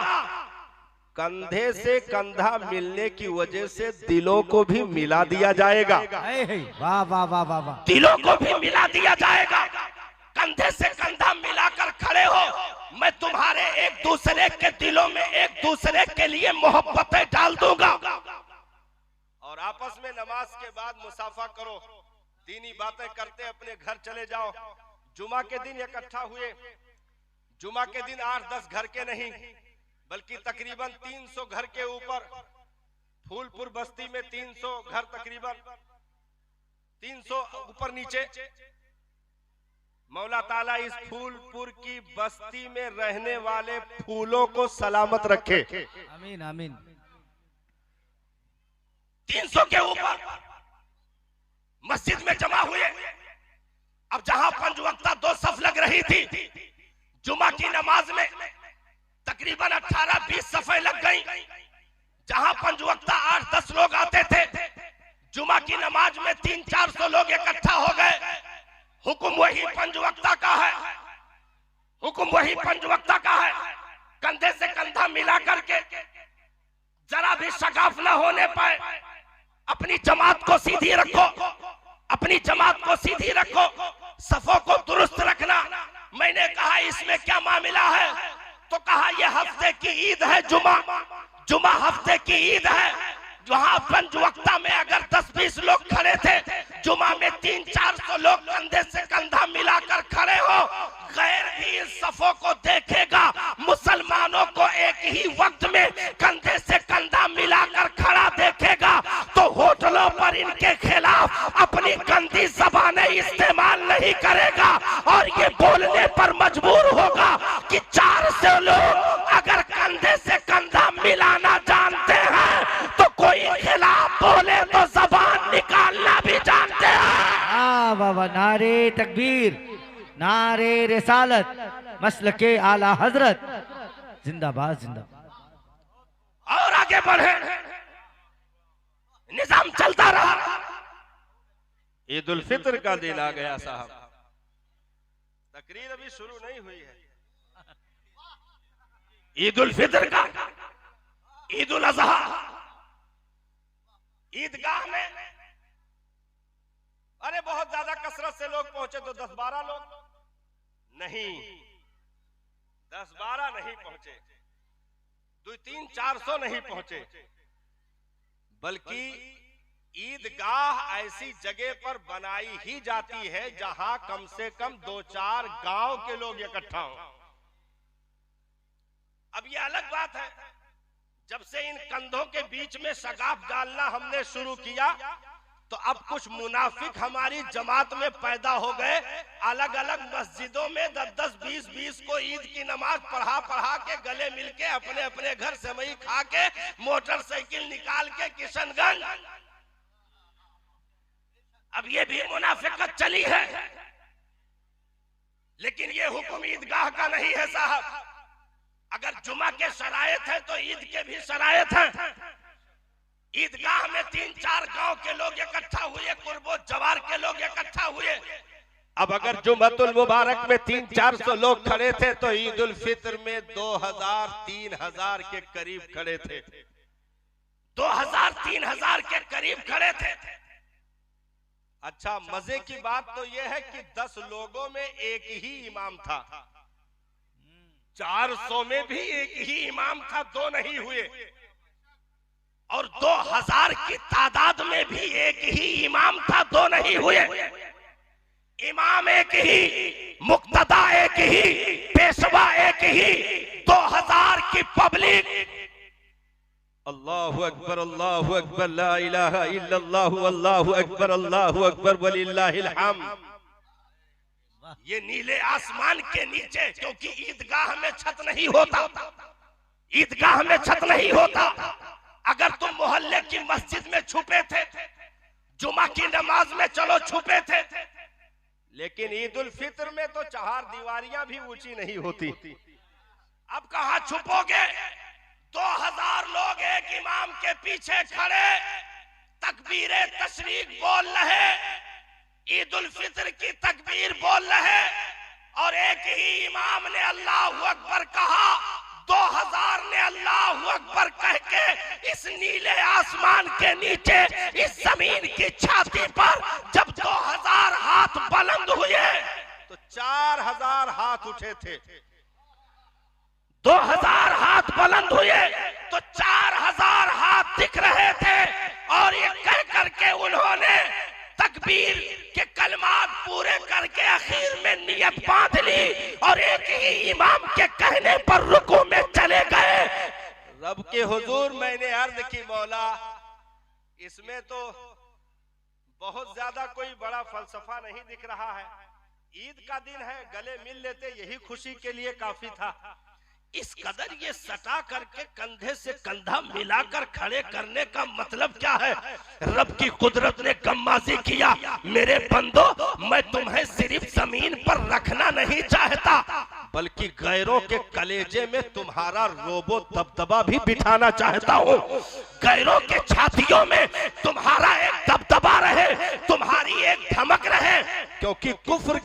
कंधे से कंधा मिलने की वजह से दिलों को भी मिला दिया जाएगा। वाह वाह वाह वाह वाह, दिलों को भी मिला दिया जाएगा। कंधे से कंधा मिलाकर खड़े हो, मैं तुम्हारे एक दूसरे के दिलों में एक दूसरे के लिए मोहब्बतें डाल दूंगा। और आपस में नमाज के बाद मुसाफा करो, दीनी बातें करते अपने घर चले जाओ। जुमा के दिन इकट्ठा हुए, जुमा के दिन 8-10 घर के नहीं बल्कि तकरीबन 300 घर के ऊपर, फूलपुर बस्ती में 300 घर, तकरीबन 300 ऊपर नीचे। मौला ताला इस फूलपुर की बस्ती में रहने वाले फूलों को सलामत रखे। आमीन आमीन। 300 के ऊपर मस्जिद में जमा हुए। अब जहां 5 वक्ता 2 सफ लग रही थी, जुमा की नमाज में तकरीबन 18-20 सफे लग गई। जहां 5 वक्ता 8-10 लोग आते थे, जुमा की नमाज में 300-400 लोग इकट्ठा हो गए। हुक्म वही 5 वक्ता का है, हुक्म वही 5 वक्ता का है। कंधे से कंधा मिला करके जरा भी शगाफ न होने पाए। अपनी जमात को सीधी रखो, अपनी जमात को सीधी रखो, सफों को दुरुस्त रखना। मैंने कहा इसमें क्या मामला है? तो कहा यह हफ्ते की ईद है जुमा, जुमा हफ्ते की ईद है। वहां 5 वक्ता में अगर 10-20 लोग खड़े थे, जुमा में 300-400 लोग कंधे से कंधा मिलाकर खड़े हो, गैर भी इन सफों को देखेगा। मुसलमानों को एक ही वक्त में कंधे से कंधा मिलाकर खड़ा देखेगा तो होटलों पर इनके खिलाफ अपनी गंदी ज़बानें इस्तेमाल नहीं करेगा और ये बोलने पर मजबूर होगा कि 400 लोग अगर कंधे से कंधा मिलाना जानते हैं तो कोई खिलाफ बोले तो ज़बान निकालना भी जानते हैं। वाह वाह, नारे तकबीर, नारे रिसालत, मसलके आला हजरत, जिंदाबाद जिंदाबाद। और आगे बढ़े, निजाम चलता रहा। ईद उल फित्र का दिन आ गया साहब, तकरीर अभी शुरू नहीं हुई है। ईद उल फित्र का, ईद उल अजहा, ईदगाह में अरे बहुत ज्यादा कसरत से लोग पहुंचे तो 10-12 लोग नहीं, 10-12 नहीं पहुंचे, 200-300-400 नहीं पहुंचे, बल्कि ईदगाह ऐसी जगह पर बनाई ही जाती है जहां कम से कम 2-4 गांव के लोग इकट्ठा हों। अब ये अलग बात है, जब से इन कंधों के बीच में शगाफ डालना हमने शुरू किया तो अब कुछ मुनाफिक हमारी जमात में पैदा हो गए। अलग अलग मस्जिदों में 10-10, 20-20 को ईद की नमाज पढ़ा के गले मिलके अपने अपने घर सेवई खा के मोटरसाइकिल निकाल के किशनगंज। अब ये भी मुनाफिकत चली है। लेकिन ये हुक्म ईदगाह का नहीं है साहब। अगर जुमा के शरायत है तो ईद के भी शरायत हैं। ईदगाह में 3-4 गांव के लोग इकट्ठा हुए, कुर्बो जवार के लोग इकट्ठा हुए। अब अगर जुम्मतुल मुबारक में 300-400 लोग खड़े थे तो ईद उल फित्र में 2000-3000 के करीब खड़े थे। 2000-3000 के करीब खड़े थे। अच्छा, मजे की बात तो यह है कि 10 लोगों में एक ही इमाम था। 400 में भी एक ही इमाम था, 2 नहीं हुए। और 2000 की तादाद में भी एक ही इमाम था, 2 नहीं हुए। इमाम एक ही, मुक्तदा एक ही, पेशवा एक ही। 2000 की पब्लिक। अल्लाहु अकबर, अल्लाहु अकबर, ला इलाहा इल्लल्लाहु, अल्लाहु अकबर, अल्लाहु अकबर, वलिल्लाहिल हम्द। ये नीले आसमान के नीचे, क्योंकि ईदगाह में छत नहीं होता, ईदगाह में छत नहीं होता। अगर तुम मोहल्ले की मस्जिद में छुपे थे, जुमा की नमाज में चलो छुपे थे, लेकिन ईद उल फित्र में तो 4 दीवारियां भी ऊंची नहीं होती। अब कहां छुपोगे? 2000 लोग एक इमाम के पीछे खड़े तकबीरे तशरीक बोल रहे, ईद उल फित्र की तकबीर बोल रहे, और एक ही इमाम ने अल्लाहु अकबर कहा। 2000 ने अल्लाहु अकबर कह के इस नीले आसमान के नीचे, इस जमीन की छाती पर जब 2000 हाथ बुलंद हुए तो 4000 हाथ उठे थे। 2000 हाथ बुलंद हुए तो 4000 हाथ दिख रहे थे। और ये कह करके उन्होंने तकबीर के कलमात पूरे करके आखिर में नियत बांध ली और एक ही इमाम के कहने पर रुकू में चले गए। रब के हुजूर मैंने अर्ज की, मौला इसमें तो बहुत ज्यादा कोई बड़ा फलसफा नहीं दिख रहा है। ईद का दिन है, गले मिल लेते, यही खुशी के लिए काफी था। इस कदर ये सटा करके कंधे से कंधा मिलाकर खड़े करने का मतलब क्या है? रब की कुदरत ने गम्माजी किया। मेरे बंदो, मैं तुम्हें सिर्फ जमीन पर रखना नहीं चाहता, बल्कि गैरों के कलेजे में तुम्हारा रोबो दबदबा भी बिठाना चाहता हूँ। गैरों के छातियों में तुम्हारा एक दबदबा रहे, तुम्हारी एक धमक रहे, क्योंकि कुफ्र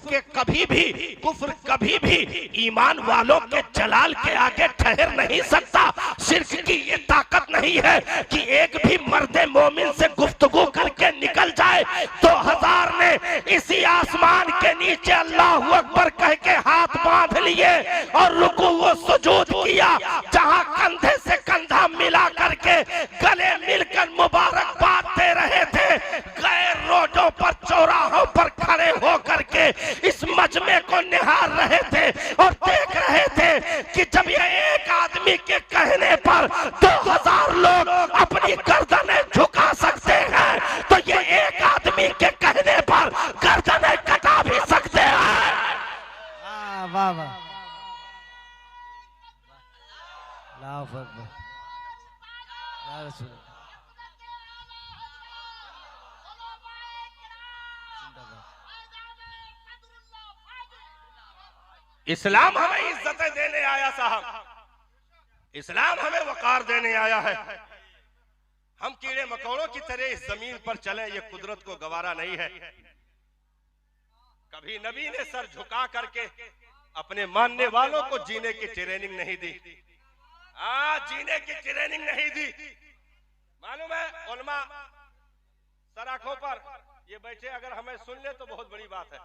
कभी भी ईमान वालों के जलाल के आगे ठहर नहीं सकता। शिर्क की ये ताकत नहीं है कि एक भी मर्दे मोमिन से गुफ्तगू करके निकल जाए। 2000 ने इसी आसमान के नीचे अल्लाहु अकबर कह के हाथ बांध लिए और रुकू व सुजूद किया, जहां कंधे से कंधा मिला करके गले मिलकर मुबारकबाद दे रहे थे। गैर रोडों पर, चौराहों पर खड़े हो करके इस मजमे को निहार रहे थे और देख रहे थे कि जब ये एक आदमी के कहने पर 2000 लोग अपनी गर्दनें झुका सकते हैं, तो ये एक आदमी के कहने पर गर्दनें कटा भी सकते हैं। वाह वाह, अल्लाहु अकबर, या रसूल अल्लाह। इस्लाम हमें इज्जतें देने आया साहब, इस्लाम हमें वकार देने आया है। हम कीड़े मकोड़ों की तरह इस जमीन पर चले, ये कुदरत को गवारा नहीं है। कभी नबी ने सर झुका करके अपने मानने वालों को जीने की ट्रेनिंग नहीं दी। जीने की ट्रेनिंग नहीं दी। मालूम है, उलमा सर आंखों पर ये बैठे, अगर हमें सुन ले तो बहुत बड़ी बात है।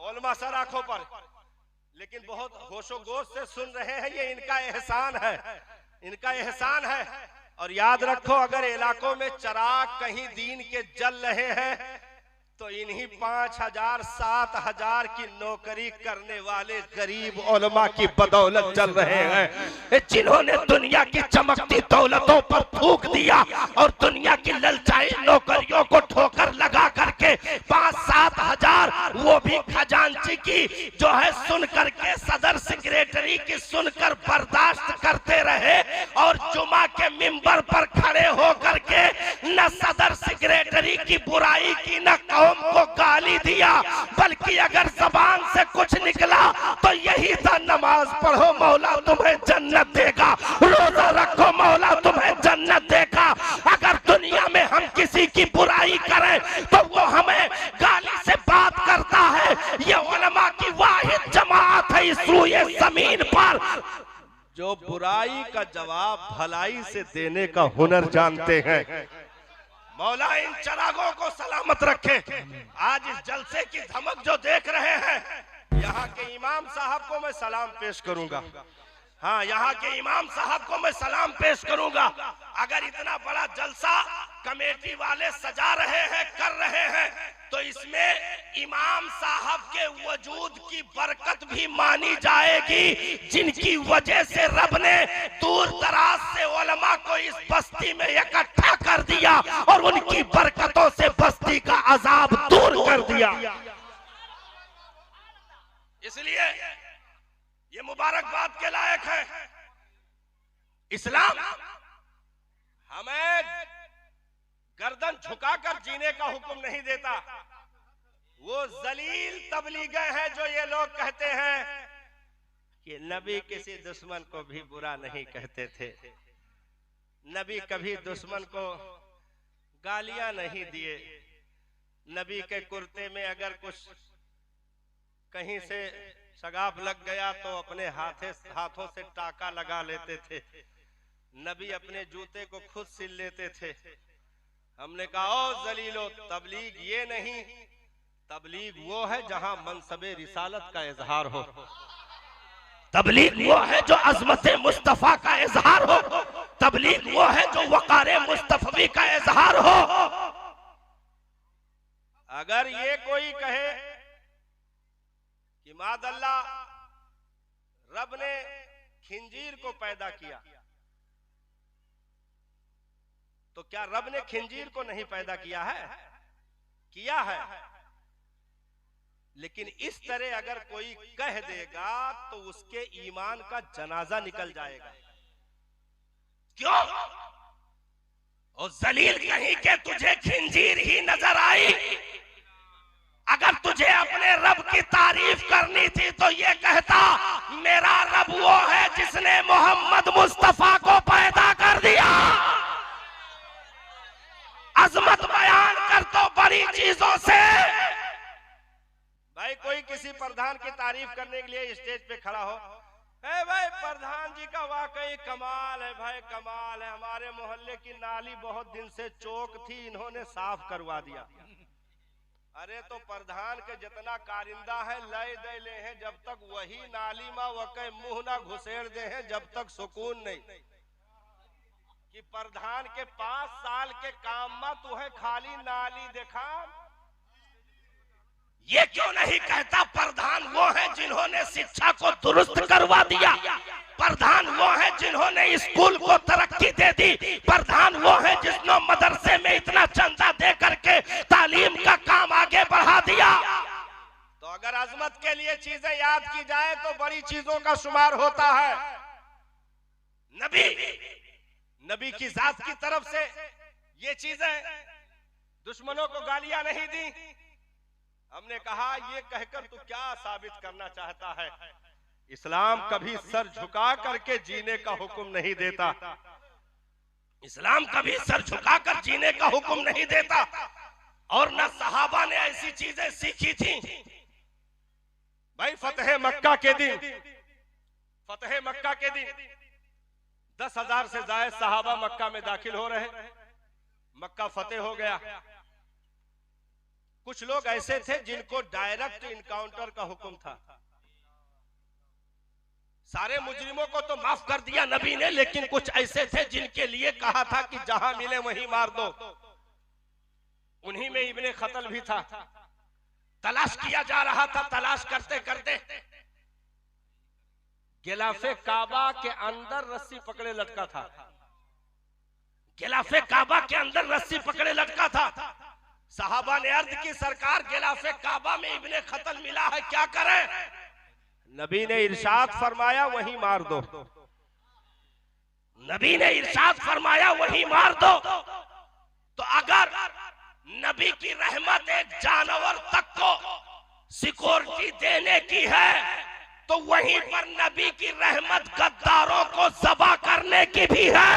उलमा सर आंखों पर, लेकिन बहुत होशो गोश से सुन रहे हैं। ये इनका एहसान है, इनका एहसान है। और याद रखो, अगर इलाकों में चिराग कहीं दीन के जल रहे हैं तो इन्हीं 5000 7000 की नौकरी करने वाले गरीब उलमा की बदौलत चल रहे हैं, जिन्होंने दुनिया की चमकती दौलतों पर थूक दिया और दुनिया की ललचाई नौकरियों को ठोकर लगा करके 5-7 हजार, वो भी खजांची की जो है सुन करके, सदर सेक्रेटरी की सुनकर बर्दाश्त करते रहे और जुमा के मिंबर पर खड़े हो करके न सदर सेक्रेटरी की बुराई की, न कौम को गाली दिया, बल्कि की अगर जबान से कुछ निकला तो यही था, नमाज पढ़ो मौला तुम्हें जन्नत देगा, रोजा रखो मौला तुम्हें जन्नत देगा। अगर दुनिया में हम किसी की बुराई करें तो वो हमें गाली से बात करता है। ये उलमा की वाहिद जमात है इस रूए जमीन पर जो बुराई का जवाब भलाई से देने का हुनर जानते हैं। मौला इन चरागों को सलामत रखे। आज इस जलसे की धमक जो देख रहे हैं, यहाँ के इमाम साहब को मैं सलाम पेश करूंगा। हाँ, यहाँ के इमाम साहब को मैं सलाम पेश करूंगा। अगर इतना बड़ा जलसा कमेटी वाले सजा रहे हैं, कर रहे हैं, तो इसमें इमाम साहब के वजूद की बरकत भी मानी जाएगी, जिनकी वजह से रब ने दूर दराज से उलमा को इस बस्ती में इकट्ठा कर दिया और उनकी बरकतों से बस्ती का अजाब दूर कर दिया। इसलिए ये मुबारकबाद के लायक है। इस्लाम हमें गर्दन झुकाकर जीने का हुक्म नहीं देता। वो जलील तबलीगे हैं जो ये लोग कहते हैं कि नबी किसी दुश्मन को भी बुरा नहीं कहते थे, नबी कभी दुश्मन को गालियां नहीं दिए, नबी के कुर्ते में अगर कुछ कहीं से सगाफ लग गया तो अपने हाथों से टाका लगा लेते थे, नबी अपने जूते को खुद सिल लेते थे। हमने कहा ओ जलीलो, तबलीग ये नहीं, तबलीग वो है जहां मनसबे रिसालत का इजहार हो, तबलीग वो है जो अजमत मुस्तफा का इजहार हो, तबलीग वो है जो वक़ार मुस्तफवी का इजहार हो। अगर ये कोई कहे कि मादल्ला रब ने खिंजीर को पैदा किया, तो क्या रब ने खिंजीर को नहीं पैदा किया है? किया है। लेकिन इस तरह अगर कोई कह देगा तो उसके ईमान का जनाजा निकल जाएगा। क्यों? और जलील कहीं के तुझे खिंजीर ही नजर आई? अगर तुझे अपने रब की तारीफ करनी थी तो ये कहता, मेरा रब वो है जिसने मोहम्मद मुस्तफा को पैदा कर दिया। अजमत बयान कर तो बड़ी चीजों से। भाई कोई किसी प्रधान की तारीफ करने के लिए स्टेज पे खड़ा हो, भाई प्रधान जी का वाकई कमाल है, भाई कमाल है, हमारे मोहल्ले की नाली बहुत दिन से चौक थी, इन्होंने साफ करवा दिया। अरे तो प्रधान के जितना कारिंदा है लय दे ले हैं, जब तक वही नाली में वके मुंह ना घुसेड़ दे हैं, जब तक सुकून नहीं। कि प्रधान के 5 साल के काम में तुहे खाली नाली देखा। ये क्यों नहीं कहता प्रधान वो है जिन्होंने शिक्षा को दुरुस्त करवा दिया, प्रधान वो है जिन्होंने स्कूल को तरक्की दे दी, प्रधान वो है जिसने मदरसे में इतना चंदा दे करके तालीम का काम आगे बढ़ा दिया। तो अगर अजमत के लिए चीजें याद की जाए तो बड़ी चीजों का शुमार होता है। नबी की जात की तरफ से ये चीजें, दुश्मनों को गालियां नहीं दी। हमने कहा ये कहकर तू क्या साबित करना चाहता है? इस्लाम कभी सर झुका करके जीने का हुक्म नहीं देता। इस्लाम कभी सर झुकाकर जीने का हुक्म नहीं देता, और न सहाबा ने ऐसी चीजें सीखी थी। भाई फतेह मक्का के दिन 10,000 से ज्यादा सहाबा मक्का में दाखिल हो रहे, मक्का फतेह हो गया। कुछ लोग ऐसे थे जिनको डायरेक्ट इनकाउंटर का हुक्म था। सारे मुजरिमों को तो माफ कर दिया नबी ने, लेकिन कुछ ऐसे थे जिनके लिए कहा था कि जहां मिले वहीं मार दो। उन्हीं में इब्ने खतल भी था। तलाश किया जा रहा था, तलाश करते करते गिलाफे काबा के अंदर रस्सी पकड़े लटका था। गिलाफे काबा के अंदर रस्सी पकड़े लटका था। साहबा ने अर्ज की, सरकार गिलाफे काबा में इब्ने खतल मिला है, क्या करें? नबी ने इरशाद फरमाया वहीं मार दो। नबी ने इरशाद फरमाया वहीं मार दो। तो अगर नबी की रहमत एक जानवर तक को सिक्योरिटी देने की है, तो वहीं पर नबी की रहमत गद्दारों को ज़बा करने की भी है,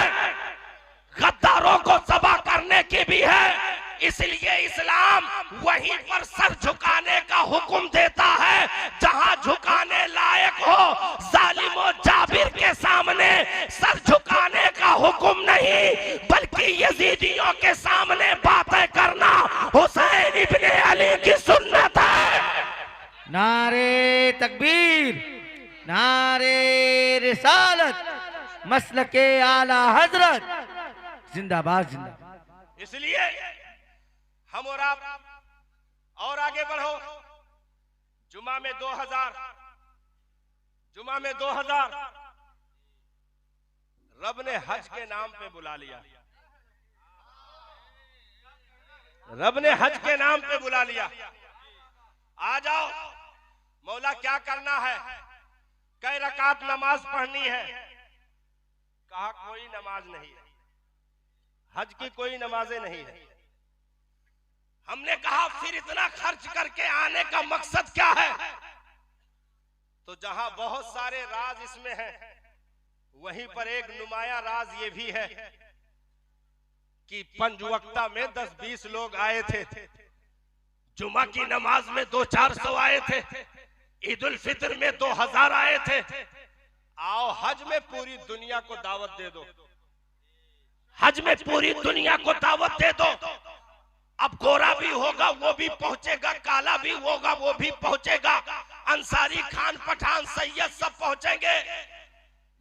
गद्दारों को ज़बा करने की भी है। इसलिए इस्लाम वहीं पर सर झुकाने का हुक्म देता है जहां झुकाने लायक हो। जालिमो जाबिर के सामने सर झुकाने का हुक्म नहीं, बल्कि यजीदियों के सामने बातें करना हुसैन इब्ने अली की सुन्नत है। नारे तकबीर, नारे रिसालत, मसलके आला हजरत जिंदाबाद जिंदाबाद। इसलिए हम और आप और आगे बढ़ो। जुमा में 2000 रब ने हज के नाम पे बुला लिया, रब ने हज के नाम पे बुला लिया। आ जाओ, मौला क्या करना है, कई रकात नमाज पढ़नी है। कहा कोई नमाज नहीं है, हज की कोई नमाजें नहीं है। हमने कहा फिर इतना खर्च करके आने का मकसद क्या है? तो जहां बहुत सारे राज इसमें हैं, वहीं पर एक नुमाया राज ये भी है कि पंजवक्ता में 10-20 लोग आए थे, जुमा की नमाज में 200-400 आए थे, ईद उल फितर में 2000 आए थे। आओ हज में पूरी दुनिया को दावत दे दो, हज में पूरी दुनिया को दावत दे दो। अब गोरा भी होगा वो भी पहुंचेगा, काला भी होगा वो भी पहुंचेगा, अंसारी, खान, पठान, सैयद सब पहुंचेंगे।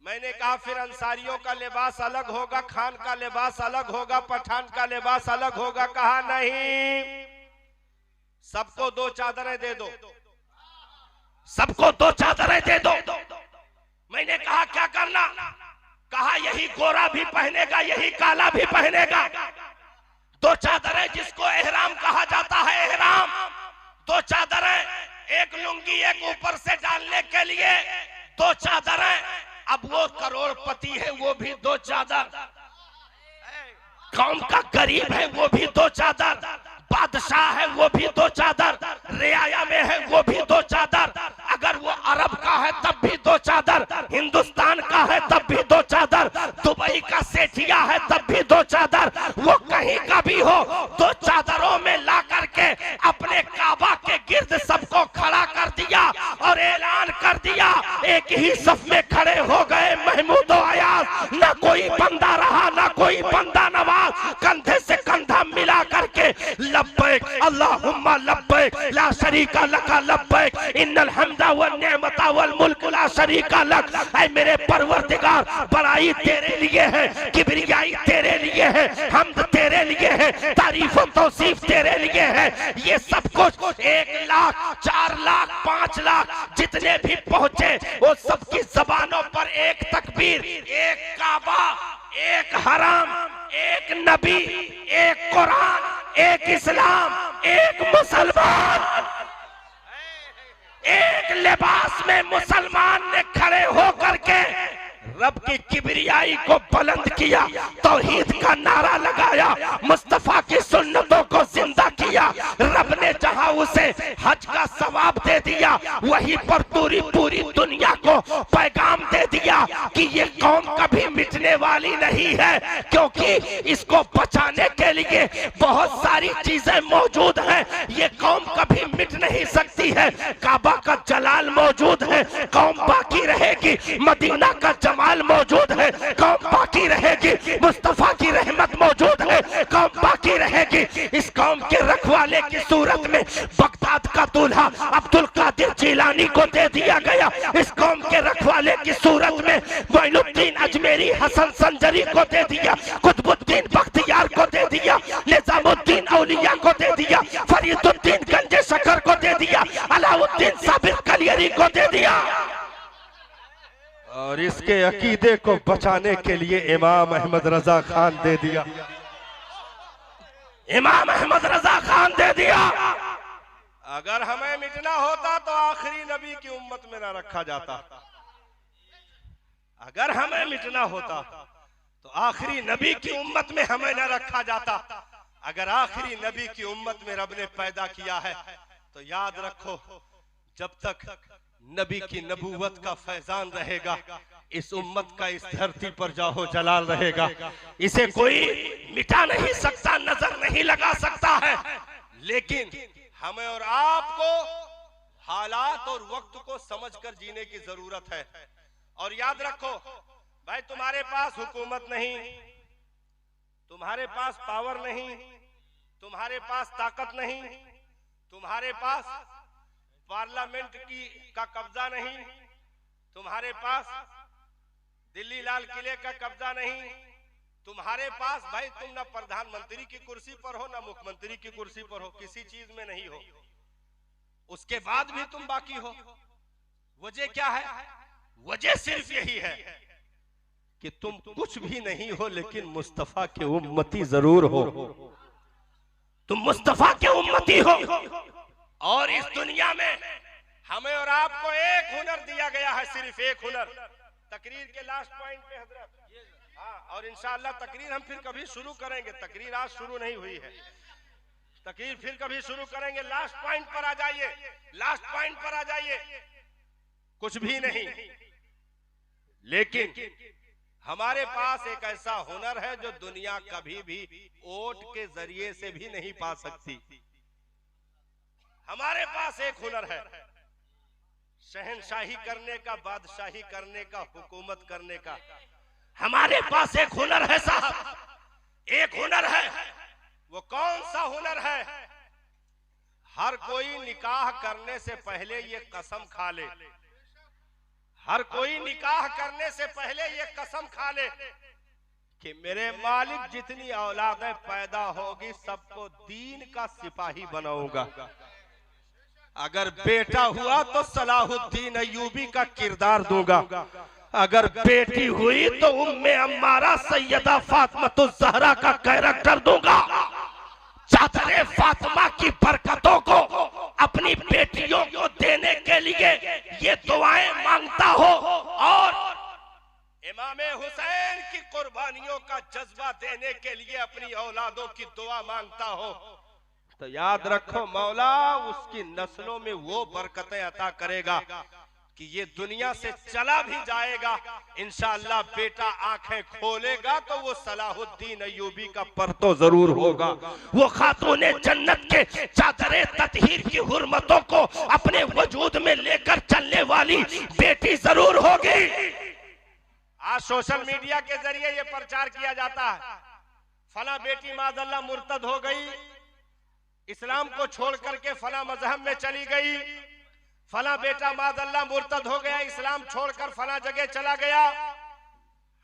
मैंने कहा फिर अंसारियों का लिबास अलग होगा, खान का लिबास अलग होगा, पठान का लिबास अलग होगा। कहा नहीं, सबको 2 चादरें दे दो, सबको 2 चादरें दे दो। मैंने कहा क्या करना? कहा यही गोरा भी पहनेगा, यही काला भी पहनेगा। 2 चादरें जिसको एहराम कहा जाता है, एहराम 2 चादरें, एक लुंगी एक ऊपर से डालने के लिए 2 चादरें। अब वो करोड़पति है वो भी 2 चादर, कौम का गरीब है वो भी 2 चादर, बादशाह है वो भी 2 चादर, रियाया में है वो भी 2 चादर, अगर वो अरब का है तब भी 2 चादर, हिंदुस्तान का है तब भी 2 चादर, दुबई का सेठिया है तब भी 2 चादर, वो कहीं का भी हो 2 चादरों में ला करके अपने काबा के गिर्द सबको खड़ा कर दिया और ऐलान कर दिया। एक ही सफ में खड़े हो गए महमूद और अयाज, ना कोई बंदा रहा ना कोई बंदा नवाज, कंधे से कंधा मिला करके लब्बैक अल्लाहुम्मा लब्बैक ला शरीका लका लब्बैक इन्नल हम्दा वन निअमता वल मुल्क ला शरीका लक। ऐ मेरे परवरदिगार, बड़ाई तेरे लिए है, किबरियाई तेरे लिए है, हम्द तेरे लिए है, तारीफ और तौसीफ तेरे लिए है। ये सब कुछ 1 लाख 4 लाख 5 लाख जितने भी पहुंचे वो सबकी जबानों पर एक तकबीर, एक काबा, एक हराम, एक नबी, एक कुरान, एक इस्लाम, एक मुसलमान, एक लिबास में मुसलमान ने खड़े होकर के रब की किबरियाई को बुलंद किया, तौहीद का नारा लगाया, मुस्तफा की सुन्नतों को जिंदा किया। रब ने जहां उसे हज का सवाब दे दिया, वहीं पर पूरी दुनिया को पैगाम दे दिया कि ये कौम कभी मिटने वाली नहीं है, क्योंकि इसको बचाने के लिए बहुत सारी चीजें मौजूद हैं। ये कौम कभी मिट नहीं सकती है। काबा का जलाल मौजूद है, कौम बाकी रहेगी। मदीना का जमाल मौजूद है, कौम बाकी रहेगी। मुस्तफा की रहमत मौजूद है, कौम बाकी रहेगी। इस कौम के रखवाले की सूरत में बगदाद का दूल्हा अब्दुल कादिर जिलानी को दे दिया गया। इस कौम के रखवाले की सूरत में मोइनुद्दीन अजमेरी हसन संजरी को दे दिया, कुतुबुद्दीन बख्तियार को दे दिया, निजामुद्दीन औलिया को दे दिया, फरीदुद्दीन गंजे शकर को दे दिया, अलाउद्दीन साबिर कलियरी को दे दिया। और इसके अकीदे को बचाने के लिए इमाम अहमद रजा खान दे दिया, इमाम अहमद रजा खान दे दिया। अगर हमें मिटना होता तो आखिरी नबी की उम्मत में ना रखा जाता। अगर हमें मिटना होता तो आखिरी नबी की उम्मत में हमें न रखा जाता। अगर आखिरी नबी की उम्मत में रब ने पैदा किया है तो याद रखो, जब तक नबी की नबूवत का फैजान रहेगा, इस उम्मत का इस धरती पर जाहो जलाल रहेगा। इसे कोई मिटा नहीं सकता, नजर नहीं लगा सकता है। लेकिन हमें और आपको हालात और वक्त को समझकर जीने की जरूरत है। और याद रखो भाई, तुम्हारे पास हुकूमत नहीं, तुम्हारे पास पावर नहीं, तुम्हारे पास ताकत नहीं, तुम्हारे पास पार्लियामेंट का कब्जा नहीं, तुम्हारे पास दिल्ली लाल किले का कब्जा नहीं, तुम्हारे पास भाई तुम ना प्रधानमंत्री की कुर्सी पर हो ना मुख्यमंत्री की कुर्सी पर हो, किसी चीज में नहीं हो, उसके बाद भी तुम बाकी हो। वजह क्या है? वजह सिर्फ यही है कि तुम कुछ भी नहीं हो लेकिन मुस्तफा के उम्मती जरूर हो। तुम मुस्तफा के उम्मती हो। और इस दुनिया में हमें और आपको एक हुनर दिया गया है, सिर्फ एक हुनर। तकरीर के लास्ट पॉइंट पे हजरत, हाँ, और इंशाअल्लाह तकरीर हम फिर कभी शुरू करेंगे। तकरीर आज शुरू नहीं हुई है, तकरीर फिर कभी शुरू करेंगे। लास्ट पॉइंट पर आ जाइए, लास्ट पॉइंट पर आ जाइए। कुछ भी नहीं, लेकिन हमारे पास एक ऐसा हुनर है जो दुनिया कभी भी वोट के जरिए से भी नहीं पा सकती। हमारे पास एक हुनर है, शहनशाही करने का, बादशाही करने का, हुकूमत करने का। हमारे पास एक हुनर है साहब, एक हुनर है। वो कौन सा हुनर है? हर कोई निकाह करने से पहले ये कसम खा ले, हर कोई निकाह करने से पहले ये कसम खा ले कि मेरे मालिक जितनी औलादें पैदा होगी सबको दीन का सिपाही बनाऊंगा। अगर बेटा हुआ तो सलाहुद्दीन अय्यूबी का किरदार दूंगा, अगर बेटी हुई तो उम्मे अम्मारा सैयदा फातिमातुज़ ज़हरा का कैरेक्टर दूंगा। चादरे फातिमा की बरकतों को अपनी बेटियों को देने के लिए ये दुआएं मांगता हो और इमामे हुसैन की कुर्बानियों का जज्बा देने के लिए अपनी औलादों की दुआ मांगता हो, तो याद रखो मौला उसकी नस्लों में वो बरकतें अता करेगा कि ये दुनिया से चला भी जाएगा, इंशाअल्लाह बेटा आंखें खोलेगा तो वो सलाहुद्दीन अय्यूबी का परतो जरूर होगा। वो खातूने जन्नत के चादरे ततहीर की हुर्मतों को अपने वजूद में लेकर चलने वाली बेटी जरूर होगी। आज सोशल मीडिया के जरिए ये प्रचार किया जाता है, फला बेटी माज़अल्लाह मुर्तद हो गई, इस्लाम को छोड़ करके फला मजहब में चली गई, फला बेटा माज़अल्लाह मुर्तद हो गया, इस्लाम छोड़कर फला जगह चला गया।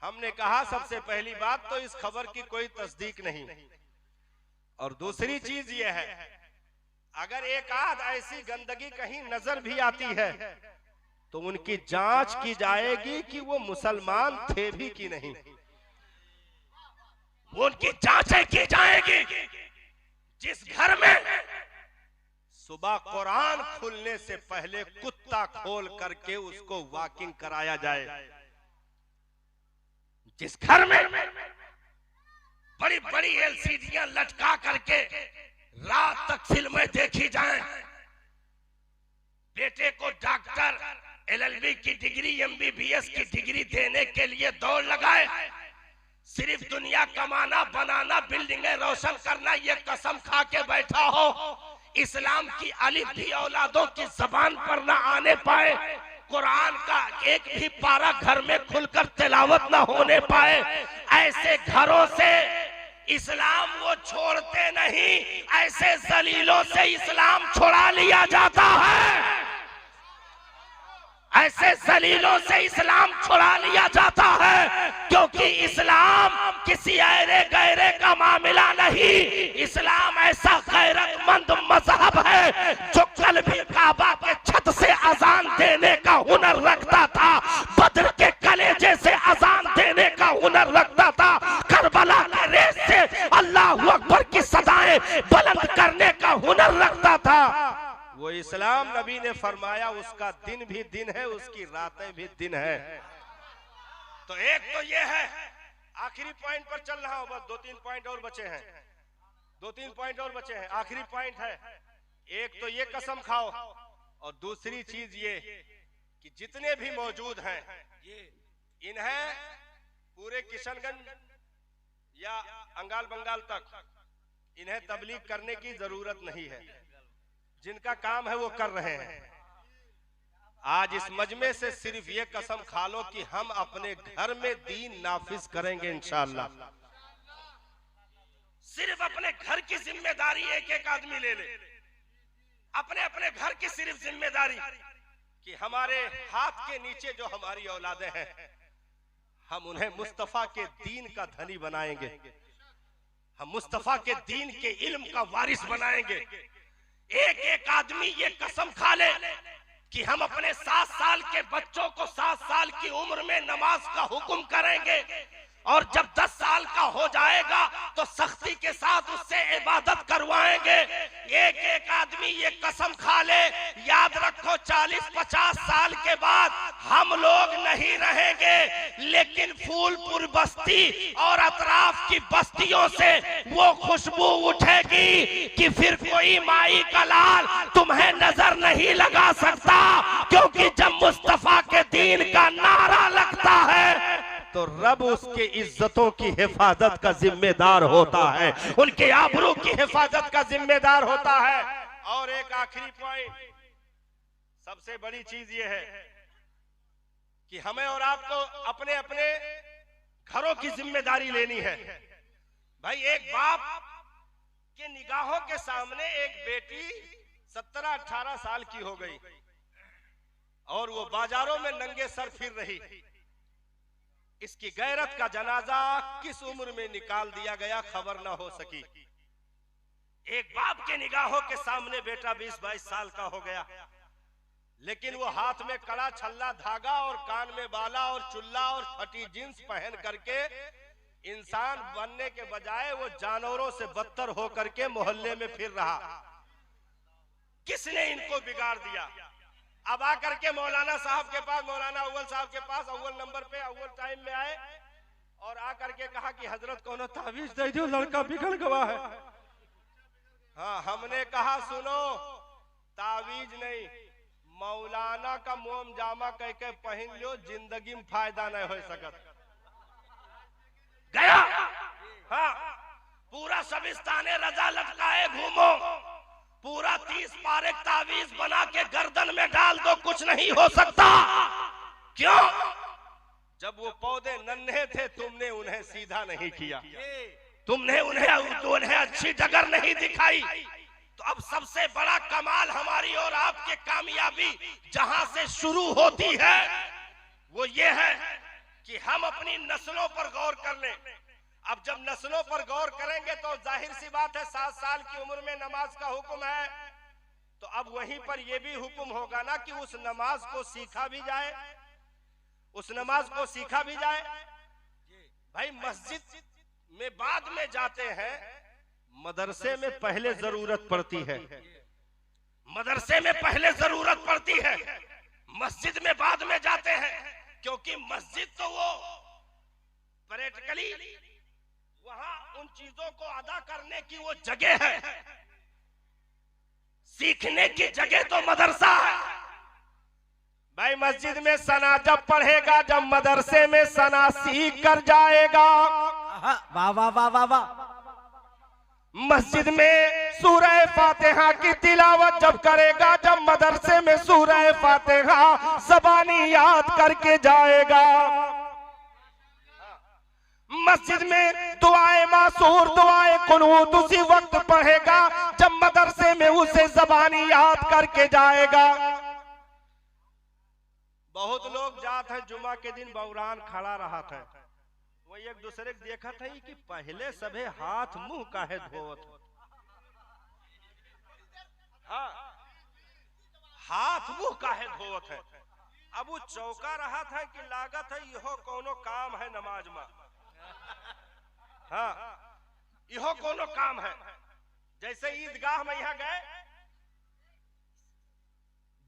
हमने कहा सबसे पहली बात तो इस खबर की कोई तस्दीक नहीं, और दूसरी चीज यह है अगर एक आध ऐसी गंदगी कहीं नजर भी आती है तो उनकी जांच की जाएगी कि वो मुसलमान थे भी कि नहीं, उनकी जांचें की जाएगी। जिस घर में सुबह कुरान खुलने से पहले कुत्ता खोल करके उसको वॉकिंग कराया जाए, जिस घर में बड़ी बड़ी एलसीडियां लटका करके रात तक फिल्में देखी जाएं, बेटे को डॉक्टर एलएलबी की डिग्री एमबीबीएस की डिग्री देने के लिए दौड़ लगाए, सिर्फ दुनिया कमाना बनाना बिल्डिंगें रोशन करना ये कसम खा के बैठा हो, इस्लाम की अलिफ भी औलादों की जबान पर ना आने पाए, कुरान का एक भी पारा घर में खुलकर तिलावत ना होने पाए, ऐसे घरों से इस्लाम वो छोड़ते नहीं, ऐसे जलीलों से इस्लाम छुड़ा लिया जाता है, ऐसे जलीलों से इस्लाम छुड़ा लिया जाता है, क्योंकि इस्लाम किसी ऐरे गैरे का मामला नहीं, इस्लाम ऐसा गैरतमंद मजहब है जो कल भी काबा के छत से अजान देने का हुनर रखता था, बद्र के कलेजे से अजान देने का हुनर रखता था, करबला के रेस से अल्लाहू अकबर की सदाएं बुलंद करने का हुनर रखता था। वो इस्लाम नबी ने फरमाया उसका दिन भी दिन है, उसकी रातें भी दिन है। तो एक तो ये है, आखिरी पॉइंट पर चल रहा हूं, बस 2-3 पॉइंट और बचे हैं, 2-3 पॉइंट और बचे हैं, आखिरी पॉइंट है एक तो ये कसम खाओ और दूसरी चीज ये कि जितने भी मौजूद हैं इन्हें पूरे किशनगंज या अंगाल बंगाल तक इन्हें तबलीग करने की जरूरत नहीं है। जिनका काम है वो कर रहे हैं। आज इस मजमे से सिर्फ ये कसम खा लो कि हम अपने घर में दीन नाफिज करेंगे इंशाअल्लाह। सिर्फ अपने घर की जिम्मेदारी एक एक आदमी ले ले, अपने अपने घर की सिर्फ जिम्मेदारी कि हमारे हाथ के नीचे जो हमारी औलादें हैं हम उन्हें मुस्तफा के दीन का धनी बनाएंगे, हम मुस्तफा के दीन के इल्म का वारिस बनाएंगे। एक एक आदमी ये कसम खा ले कि हम अपने 7 साल के बच्चों को 7 साल की उम्र में नमाज का हुक्म करेंगे और जब 10 साल का हो जाएगा तो सख्ती के साथ उससे इबादत करवाएंगे। एक एक आदमी ये कसम खा ले, याद रखो 40-50 साल के बाद हम लोग नहीं रहेंगे, लेकिन फूलपुर बस्ती और अतराफ की बस्तियों से वो खुशबू उठेगी कि फिर कोई माई का लाल तुम्हें नजर नहीं लगा सकता, क्योंकि जब मुस्तफा के दीन का नारा लगता है तो रब उसके इज्जतों की हिफाजत का जिम्मेदार होता है, उनके आबरू की हिफाजत का जिम्मेदार होता है। और एक आखिरी पॉइंट, सबसे बड़ी चीज ये है कि हमें और आपको अपने अपने घरों की जिम्मेदारी लेनी है। भाई एक बाप के निगाहों के सामने एक बेटी 17-18 साल की हो गई और वो बाजारों में नंगे सर फिर रही। इसकी गैरत का जनाजा किस उम्र में निकाल दिया गया खबर ना हो सकी। एक बाप के निगाहों के सामने बेटा 20-22 साल का हो गया, लेकिन वो हाथ में कड़ा छल्ला धागा और कान में बाला और चुल्ला और फटी जींस पहन करके इंसान बनने के बजाय वो जानवरों से बदतर होकर के मोहल्ले में फिर रहा। किसने इनको बिगाड़ दिया? अब आकर के मौलाना साहब के पास, मौलाना अव्वल साहब के पास अव्वल नंबर पे अव्वल टाइम में आए और आकर के कहा कि हजरत कोनो तावीज दे दो, लड़का बिगड़ गया है। हाँ, हमने कहा सुनो, तावीज नहीं, मौलाना का मोम जामा कह के पहन लो, जिंदगी में फायदा नहीं हो सकत। गया हाँ, पूरा सबिस्ताने रजा लटकाए घूमो, पूरा 30 पारे तावीज बना के गर्दन में डाल दो, कुछ नहीं हो सकता। क्यों? जब वो पौधे नन्हे थे तुमने उन्हें सीधा नहीं किया, तुमने उन्हें अच्छी जगह नहीं दिखाई। तो अब सबसे बड़ा कमाल हमारी और आपकी कामयाबी जहां से शुरू होती है वो ये है कि हम अपनी नस्लों पर गौर कर लें। अब जब नस्लों पर गौर करेंगे तो जाहिर सी बात है 7 साल की उम्र में नमाज का हुक्म है, तो अब वहीं पर यह भी हुक्म होगा ना कि उस नमाज को सीखा भी जाए, उस नमाज को सीखा भी जाए। भाई मस्जिद में बाद में जाते हैं, मदरसे में पहले जरूरत पड़ती है, मदरसे में पहले जरूरत पड़ती है, मस्जिद में बाद में जाते हैं, क्योंकि मस्जिद तो वो प्रैक्टिकली वहां उन चीजों को अदा करने की वो जगह है, सीखने की जगह तो मदरसा है। भाई मस्जिद में सना जब पढ़ेगा, जब मदरसे में सना सीख कर जाएगा। वाह वाह वाह वाह वाह। मस्जिद में सूरह फातिहा की तिलावत जब करेगा, जब मदरसे में सूरह फातिहा ज़बानी याद करके जाएगा। मस्जिद में दुआए मासूर, दुआए कुनूत उसी वक्त पढ़ेगा जब मदरसे में उसे ज़बानी याद करके जाएगा। बहुत लोग जात है जुमा के दिन बौरान खड़ा रहा था, वो एक दूसरे को देखा था कि पहले सभे हाथ मुंह काहे धोवत, हाँ हाथ मुंह काहे धोवत है। अब वो चौका रहा था कि लागत है यहो कोनो काम है नमाज में, हाँ यहो कोनो काम है। जैसे ईदगाह में यहाँ गए,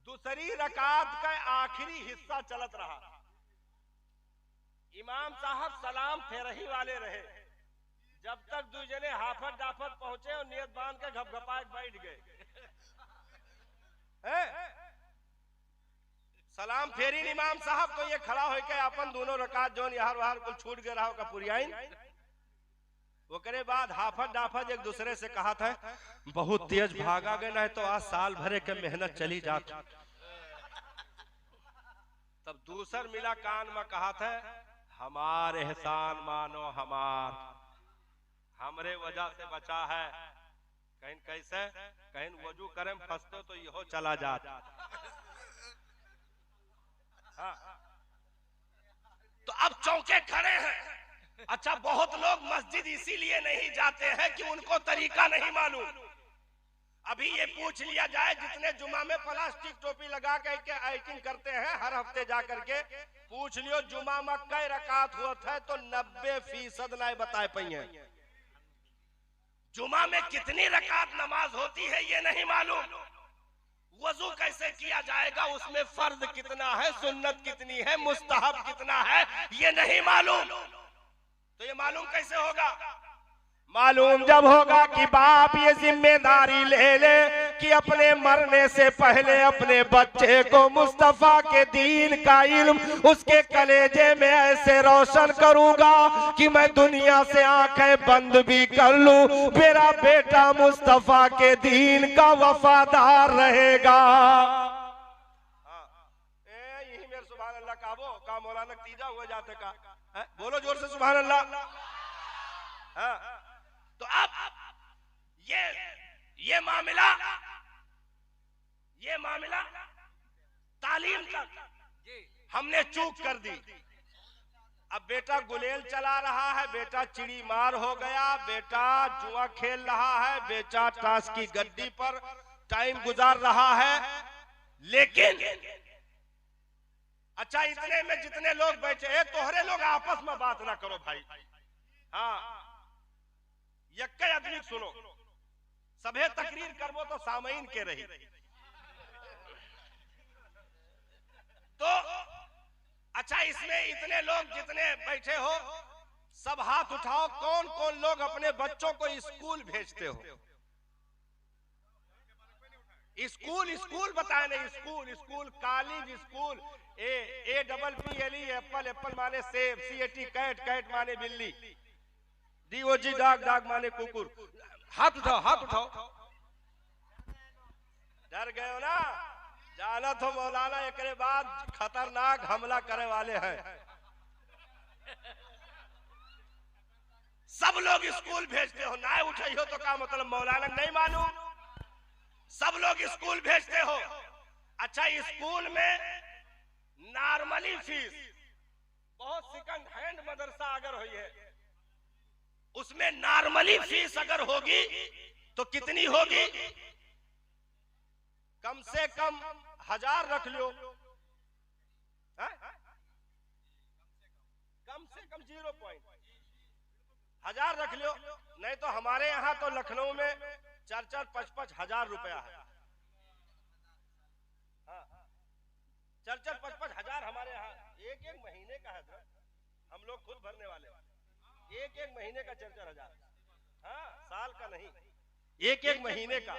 दूसरी रकात का आखिरी हिस्सा चलत रहा, इमाम साहब सलाम फेरही वाले रहे, जब तक दूसरे हाफत डाफत पहुंचे और नियत बांध के घपघपा बैठ गए। सलाम फेरी इमाम साहब तो ये खड़ा होके अपन दोनों रकात जोन यार वहार कुल छूट गया रहा का पुरियाइन वो करे बाद हाफत डाफत एक दूसरे से कहा था बहुत तेज भागा गए ना तो आज साल भरे के मेहनत चली जाती। तब दूसर मिला कान में कहा था हमारे एहसान मानो हमार हमरे वजह से बचा है कहीं कैसे कहीं वजू करें फंसते तो यहो चला जाता। हाँ। तो अब चौके खड़े हैं। अच्छा बहुत लोग मस्जिद इसीलिए नहीं जाते हैं कि उनको तरीका नहीं मालूम। अभी ये पूछ लिया जाए जितने जुमा में प्लास्टिक टोपी लगा के आइकिंग करते हैं हर हफ्ते जा करके पूछ लियो जुमा में कई रकात हुआ है तो 90% नहीं बताए पाइए। जुमा में कितनी रकात नमाज होती है ये नहीं मालूम। वजू कैसे किया जाएगा उसमें फर्ज कितना है सुन्नत कितनी है मुस्तहब कितना है ये नहीं मालूम। तो ये मालूम कैसे होगा? मालूम जब होगा कि बाप ये जिम्मेदारी ले ले कि अपने मरने से पहले अपने बच्चे को मुस्तफा के दीन का इल्म उसके कलेजे में ऐसे रोशन करूंगा कि मैं दुनिया से आंखें बंद भी कर लूं मेरा बेटा मुस्तफा के दीन का वफादार रहेगा। यही मेरे सुभान अल्लाह काबो का मौलाना तीजा हुआ जाते का बोलो जोर से सुभान अल्लाह। तो अब ये मामला तालीम तक हमने चूक कर दी। अब बेटा गुलेल चला रहा है बेटा चिड़ी मार हो गया बेटा जुआ खेल रहा है बेटा टास की गद्दी पर टाइम गुजार रहा है। लेकिन अच्छा इतने में जितने लोग बैठे हैं तोहरे लोग आपस में बात ना करो भाई। हाँ यक्के आदमी सुनो सभे तकरीर करबो तो सामईन के रही। तो अच्छा इसमें इतने लोग जितने बैठे हो सब हाथ उठाओ कौन कौन लोग अपने बच्चों को स्कूल भेजते हो? स्कूल बताए नहीं school college school APPLE Apple माने सेब CAT कैट माने बिल्ली DOG डाग माने कुकुर। हाथ उठाओ डर गए हो ना जाना तो मौलाना एक बाद खतरनाक हमला करे वाले हैं। सब लोग स्कूल भेजते हो ना उठे हो तो क्या मतलब मौलाना नहीं मालूम? सब लोग स्कूल भेजते हो। अच्छा स्कूल में नॉर्मली फीस बहुत सेकंड हैंड मदरसा अगर हुई है उसमें नॉर्मली फीस अगर होगी तो कितनी होगी? कम से कम 1000 रख लो। कम से कम 0.1000 रख लो नहीं तो हमारे यहाँ तो लखनऊ में 4-5 हजार रुपया है। 4-5 हजार हमारे यहाँ एक महीने का है सर। हम लोग खुद भरने वाले एक महीने का 4-4 हजार। हाँ साल का नहीं एक महीने का।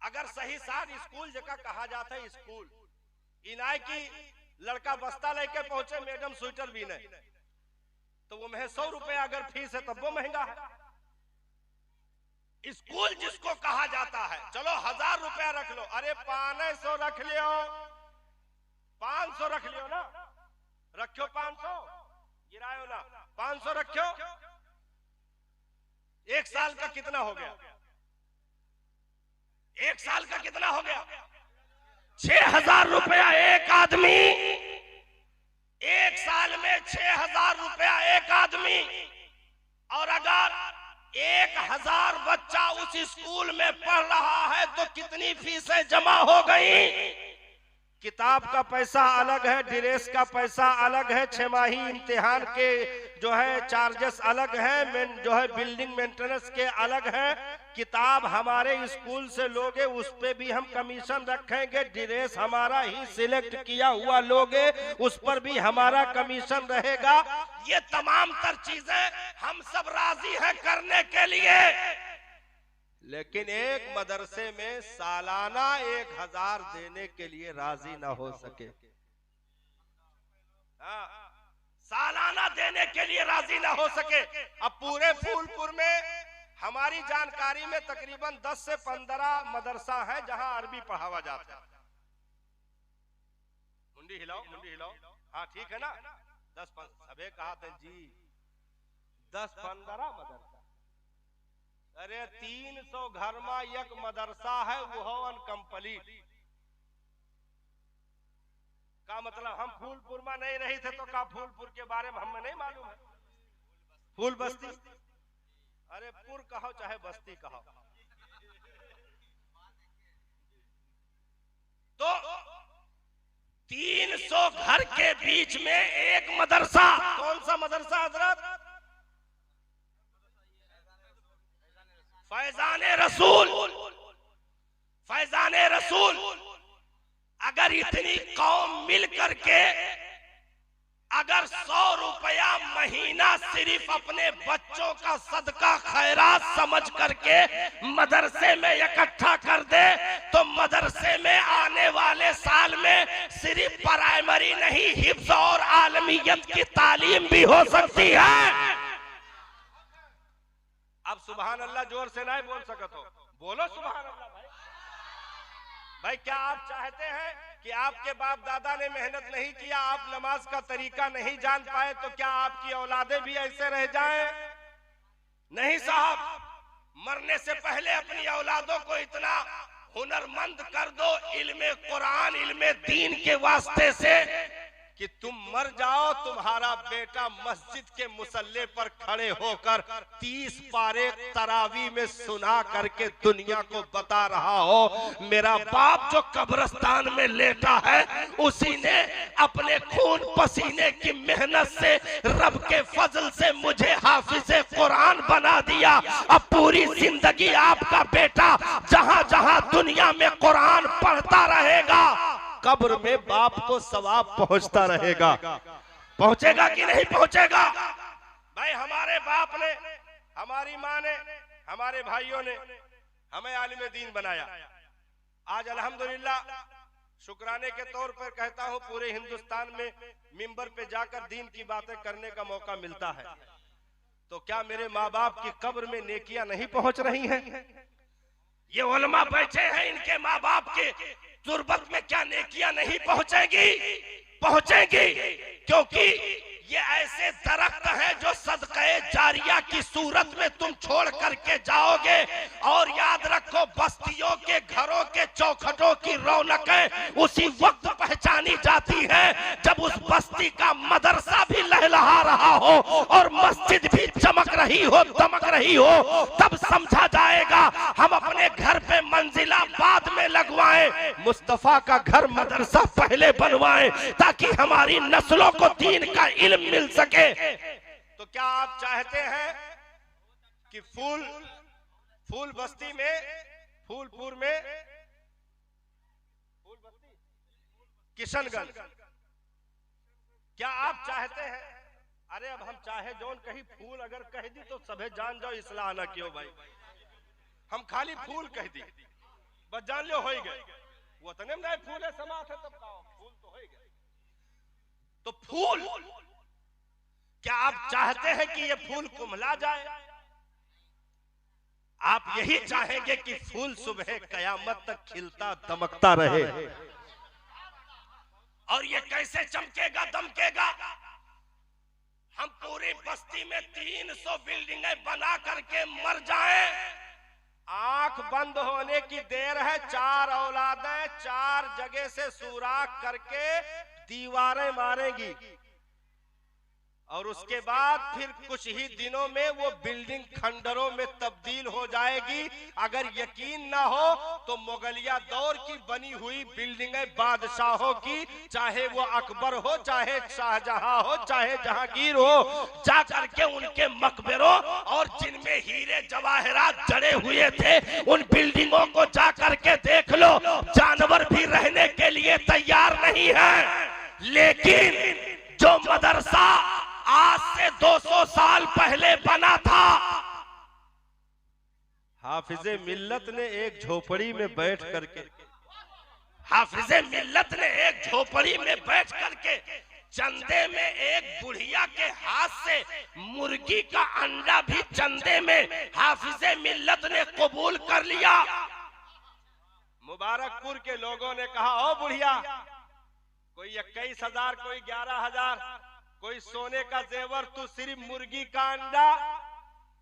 अगर सही साथ स्कूल जगह कहा जाता है स्कूल इनाय की लड़का बस्ता लेके पहुंचे मैडम स्वेटर भी नहीं तो वो में 100 रुपया अगर फीस है तब वो महंगा है। स्कूल जिसको कहा जाता है चलो 1000 रुपया रख लो अरे 500 रख लियो 500 रख लियो ना रखो 500 गिरायो ना 500 रखो। एक साल का कितना हो गया? एक साल का कितना हो गया? 6000 रुपया एक आदमी। एक साल में 6000 रुपया एक आदमी। और अगर 1000 बच्चा उस स्कूल में पढ़ रहा है तो कितनी फीसें जमा हो गई? किताब का पैसा अलग है ड्रेस का पैसा अलग है 6 माही इम्तिहान के जो है चार्जेस अलग है जो है बिल्डिंग मेंटेनेंस के अलग है। किताब हमारे स्कूल से लोगे उस पे भी हम कमीशन रखेंगे। ड्रेस हमारा ही सिलेक्ट किया हुआ लोगे उस पर भी हमारा कमीशन रहेगा। ये तमाम तर चीजें हम सब राजी हैं करने के लिए। लेकिन एक मदरसे में सालाना 1000 देने के लिए राजी ना हो सके। सालाना देने के लिए राजी ना हो सके। अब पूरे फूलपुर में हमारी जानकारी में तकरीबन 10 से 15 मदरसा है जहां अरबी पढ़ावा जाता है। मुंडी हिलाओ, मुंडी हिलाओ। हाँ ठीक है ना। 10-15 सबे कहा था जी, 10-15 मदरसा। अरे 300 घर में एक मदरसा है, वो अनकम्प्लीट। का मतलब हम फूलपुर में नहीं रही थे तो का फूलपुर के बारे में हमें नहीं मालूम है? फूल बस्ती, अरे पुर कहो चाहे बस्ती कहो, तो 300 घर के बीच में एक मदरसा। कौन सा मदरसा हजरत? फैजाने रसूल। फैजाने रसूल। अगर इतनी कौम मिल करके अगर 100 रुपया महीना सिर्फ अपने बच्चों का सदका खैरात समझ करके मदरसे में इकट्ठा कर दे तो मदरसे में आने वाले साल में सिर्फ प्राइमरी नहीं, हिफ्ज और आलमियत की तालीम भी हो सकती है। अब सुभान अल्लाह जोर से नहीं बोल सकते हो, बोलो सुभान अल्लाह भाई। भाई क्या आप चाहते हैं कि आपके बाप दादा ने मेहनत नहीं किया, आप नमाज का तरीका नहीं जान पाए, तो क्या आपकी औलादें भी ऐसे रह जाएं? नहीं साहब, मरने से पहले अपनी औलादों को इतना हुनरमंद कर दो इल्मे कुरान, इल्मे दीन के वास्ते से कि तुम मर जाओ, तुम्हारा बेटा मस्जिद के मुसल्ले पर खड़े होकर 30 पारे तरावी में सुना करके दुनिया को बता रहा हो, मेरा बाप जो कब्रिस्तान में लेटा है उसी ने अपने खून पसीने की मेहनत से रब के फजल से मुझे हाफिज़े कुरान बना दिया। अब पूरी जिंदगी आपका बेटा जहां जहां दुनिया में कुरान पढ़ता रहेगा, कब्र में बाप को सवाब पहुंचता रहेगा। पहुंचेगा कि नहीं पहुंचेगा? भाई हमारे बाप ने, हमारी माँ ने, हमारे भाइयों ने हमें आलिम दीन बनाया। आज अल्हम्दुलिल्लाह शुक्राने के तौर पर कहता हूँ, पूरे हिंदुस्तान में मिंबर पे जाकर दीन की बातें करने का मौका मिलता है। तो क्या मेरे माँ बाप की कब्र में नेकियां नहीं पहुंच रही हैं? ये उलमा बैठे हैं, इनके माँ बाप के तुरबत में क्या नेकियां नहीं पहुंचेगी? पहुंचेगी, क्योंकि ये ऐसे दरख्त हैं जो सदक़े जारिया की सूरत में तुम छोड़ करके जाओगे। और याद रखो, बस्तियों के घरों के चौखटों की रौनकें उसी वक्त पहचानी जाती है जब उस बस्ती का मदरसा भी लहलहा रहा हो और मस्जिद भी चमक रही हो, दमक रही हो। तब समझा जाएगा हम अपने घर पे मंजिला बाद में लगवाएं, मुस्तफा का घर मदरसा पहले बनवाएं, ताकि हमारी नस्लों को दीन का इल्म मिल सके। तो क्या आप चाहते हैं कि फूल बस्ती में, फूलपुर में, किशनगंज, क्या आप चाहते हैं? अरे अब हम चाहे जोन कहीं फूल अगर कह दी तो सभे जान जाओ इसलाह ना क्यों भाई। हम खाली फूल कह दी बस जान लो हो गए, वो तो नहीं फूल है समात है तब फूल तो हो गए। तो फूल, क्या आप चाहते हैं कि ये फूल कुम्हला जाए? आप यही चाहेंगे कि फूल सुबह कयामत तक खिलता दमकता रहे। और ये कैसे चमकेगा, दमकेगा? हम पूरी बस्ती में 300 बिल्डिंगें बना करके मर जाएं, आंख बंद होने की देर है, 4 औलादें 4 जगह से सुराख करके दीवारें मारेगी और उसके बाद फिर कुछ ही दिनों में वो बिल्डिंग खंडरों में तब्दील हो जाएगी। अगर यकीन ना हो तो मुगलिया दौर की बनी हुई बिल्डिंगें बादशाहों की, चाहे वो अकबर हो, चाहे शाहजहां हो, चाहे जहांगीर हो, जा करके उनके मकबरों और जिनमें हीरे जवाहरात जड़े हुए थे उन बिल्डिंगों को जा करके देख लो। जानवर भी रहने के लिए तैयार नहीं है। लेकिन जो मदरसा आज से 200 साल पहले बना था, हाफिजे मिल्लत ने एक झोपड़ी में बैठ करके, हाफिजे मिल्लत ने एक झोपड़ी में बैठ करके चंदे में एक बुढ़िया के हाथ से मुर्गी का अंडा भी चंदे में हाफिजे मिल्लत ने कबूल कर लिया। मुबारकपुर के लोगों ने कहा, ओ बुढ़िया, कोई 21,000, कोई 11,000, कोई सोने का जेवर, तू सिर्फ मुर्गी का अंडा।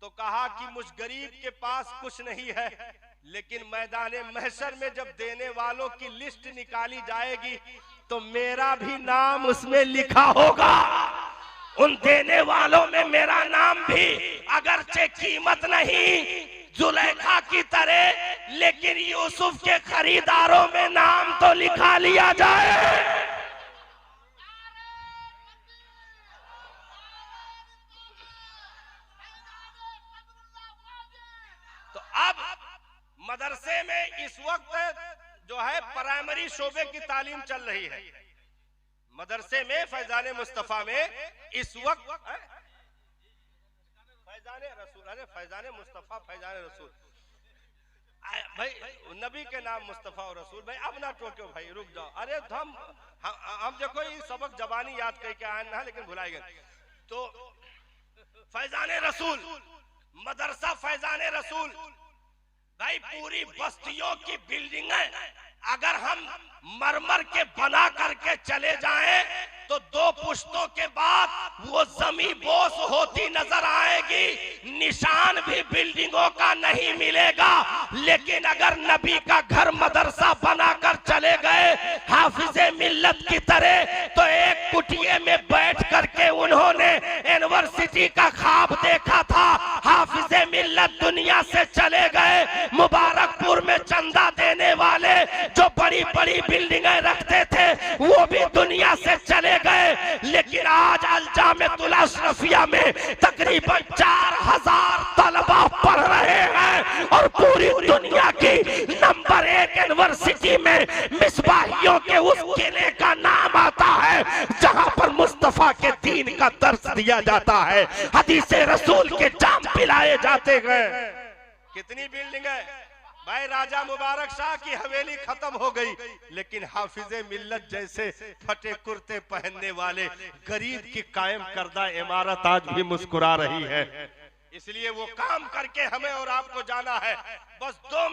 तो कहा कि मुझ गरीब के पास कुछ नहीं है, लेकिन मैदाने महशर में जब देने वालों की लिस्ट निकाली जाएगी तो मेरा भी नाम उसमें लिखा होगा। उन देने वालों में मेरा नाम भी, अगरचे कीमत नहीं जुलेखा की तरह, लेकिन यूसुफ के खरीदारों में नाम तो लिखा लिया जाए। तो अब मदरसे में इस वक्त जो है प्राइमरी शोबे की तालीम चल रही है। मदरसे में फैजाने मुस्तफा में इस वक्त फैजाने रसूल, अरे फैजाने मुस्तफा फैजाने रसूल, भाई नबी के नाम मुस्तफा और रसूल, भाई अब ना टोक्यो भाई, रुक जाओ। अरे हम देखो ये सबक जबानी याद करके आए ना, लेकिन भुलाए गए। तो फैजाने रसूल, मदरसा फैजाने रसूल, भाई पूरी बस्तियों की बिल्डिंगें अगर हम मरमर के बना करके चले जाएं तो 2 पुश्तों के बाद वो जमी बोस होती नजर आएगी, निशान भी बिल्डिंगों का नहीं मिलेगा। लेकिन अगर नबी का घर मदरसा बनाकर चले गए हाफिजे मिल्लत की तरह, तो एक कुटिये में बैठ करके उन्होंने यूनिवर्सिटी का ख्वाब देखा था। हाफिजे मिल्लत दुनिया से चले गए, मुबारकपुर में चंदा देने वाले जो बड़ी बड़ी बिल्डिंगें रखते थे वो भी दुनिया से चले गए। लेकिन आज अल-जामिअतुल अशरफिया में तकरीबन 4,000 तलबा पढ़ रहे हैं और पूरी दुनिया की नंबर 1 यूनिवर्सिटी में मिसबाहियों के उस किले का नाम आता है जहां पर मुस्तफा के दीन का दर्स दिया जाता है, हदीसे रसूल के जाम पिलाए जाते हैं। कितनी बिल्डिंग है भाई। राजा मुबारक शाह की हवेली खत्म हो गई, लेकिन हाफिजे मिल्लत जैसे फटे कुर्ते पहनने वाले गरीब की कायम करदा इमारत आज भी मुस्कुरा रही है। इसलिए वो काम करके हमें और आपको जाना है। बस 2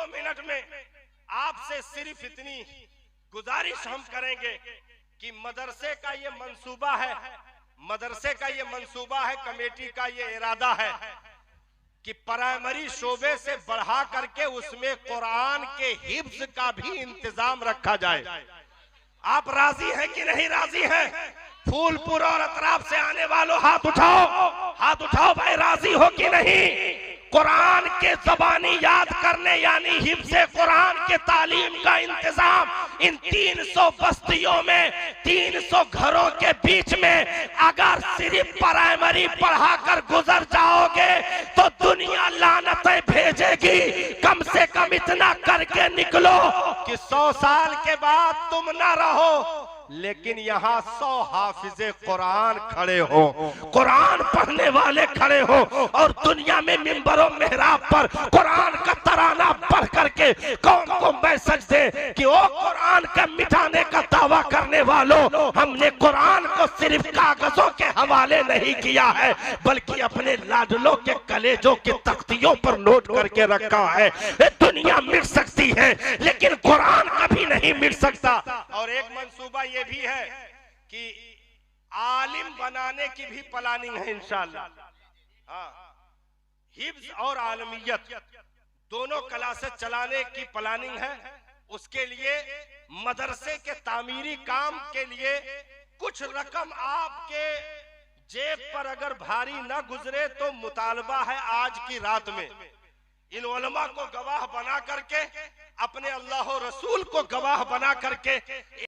मिनट में आपसे सिर्फ इतनी गुजारिश हम करेंगे कि मदरसे का ये मंसूबा है, मदरसे का ये मंसूबा है, कमेटी का ये इरादा है कि प्राइमरी शोबे से बढ़ा करके उसमें कुरान के हिफ्ज का भी इंतजाम रखा जाए। आप राजी हैं कि नहीं राजी हैं? फूलपुर और अतराफ से आने वालों हाथ उठाओ भाई, राजी हो कि नहीं? कुरान के ज़बानी याद करने यानी हिफ्ज़े कुरान के तालीम का इंतजाम इन 300 बस्तियों में 300 घरों के बीच में अगर सिर्फ प्राइमरी पढ़ाकर गुजर जाओगे तो दुनिया लानतें भेजेगी। कम से कम इतना करके निकलो कि 100 साल के बाद तुम ना रहो, लेकिन यहाँ 100 हाफिजे कुरान खड़े हो, कुरान पढ़ने वाले खड़े हो और दुनिया में मिंबरों मेहराब पर कुरान का तराना पढ़ करके कौन को मैसेज दे कि ओ कुरान का मिटाने का दावा करने वालों, हमने कुरान को सिर्फ कागजों के हवाले नहीं किया है बल्कि अपने लाडलों के कलेजों की तख्तियों पर नोट करके रखा है। दुनिया मिट सकती है लेकिन कुरान कभी नहीं मिट सकता। और एक मंसूबा ये भी है कि आलिम बनाने की भी प्लानिंग है इंशाअल्लाह। हिफ्ज और आलमियत दोनों क्लासेस चलाने की प्लानिंग है। उसके लिए मदरसे के तामीरी काम के लिए कुछ रकम आपके जेब पर अगर भारी न गुजरे तो मुतालबा है आज की रात में इन उलमा को गवाह बना करके, अपने अल्लाह और रसूल को गवाह बना करके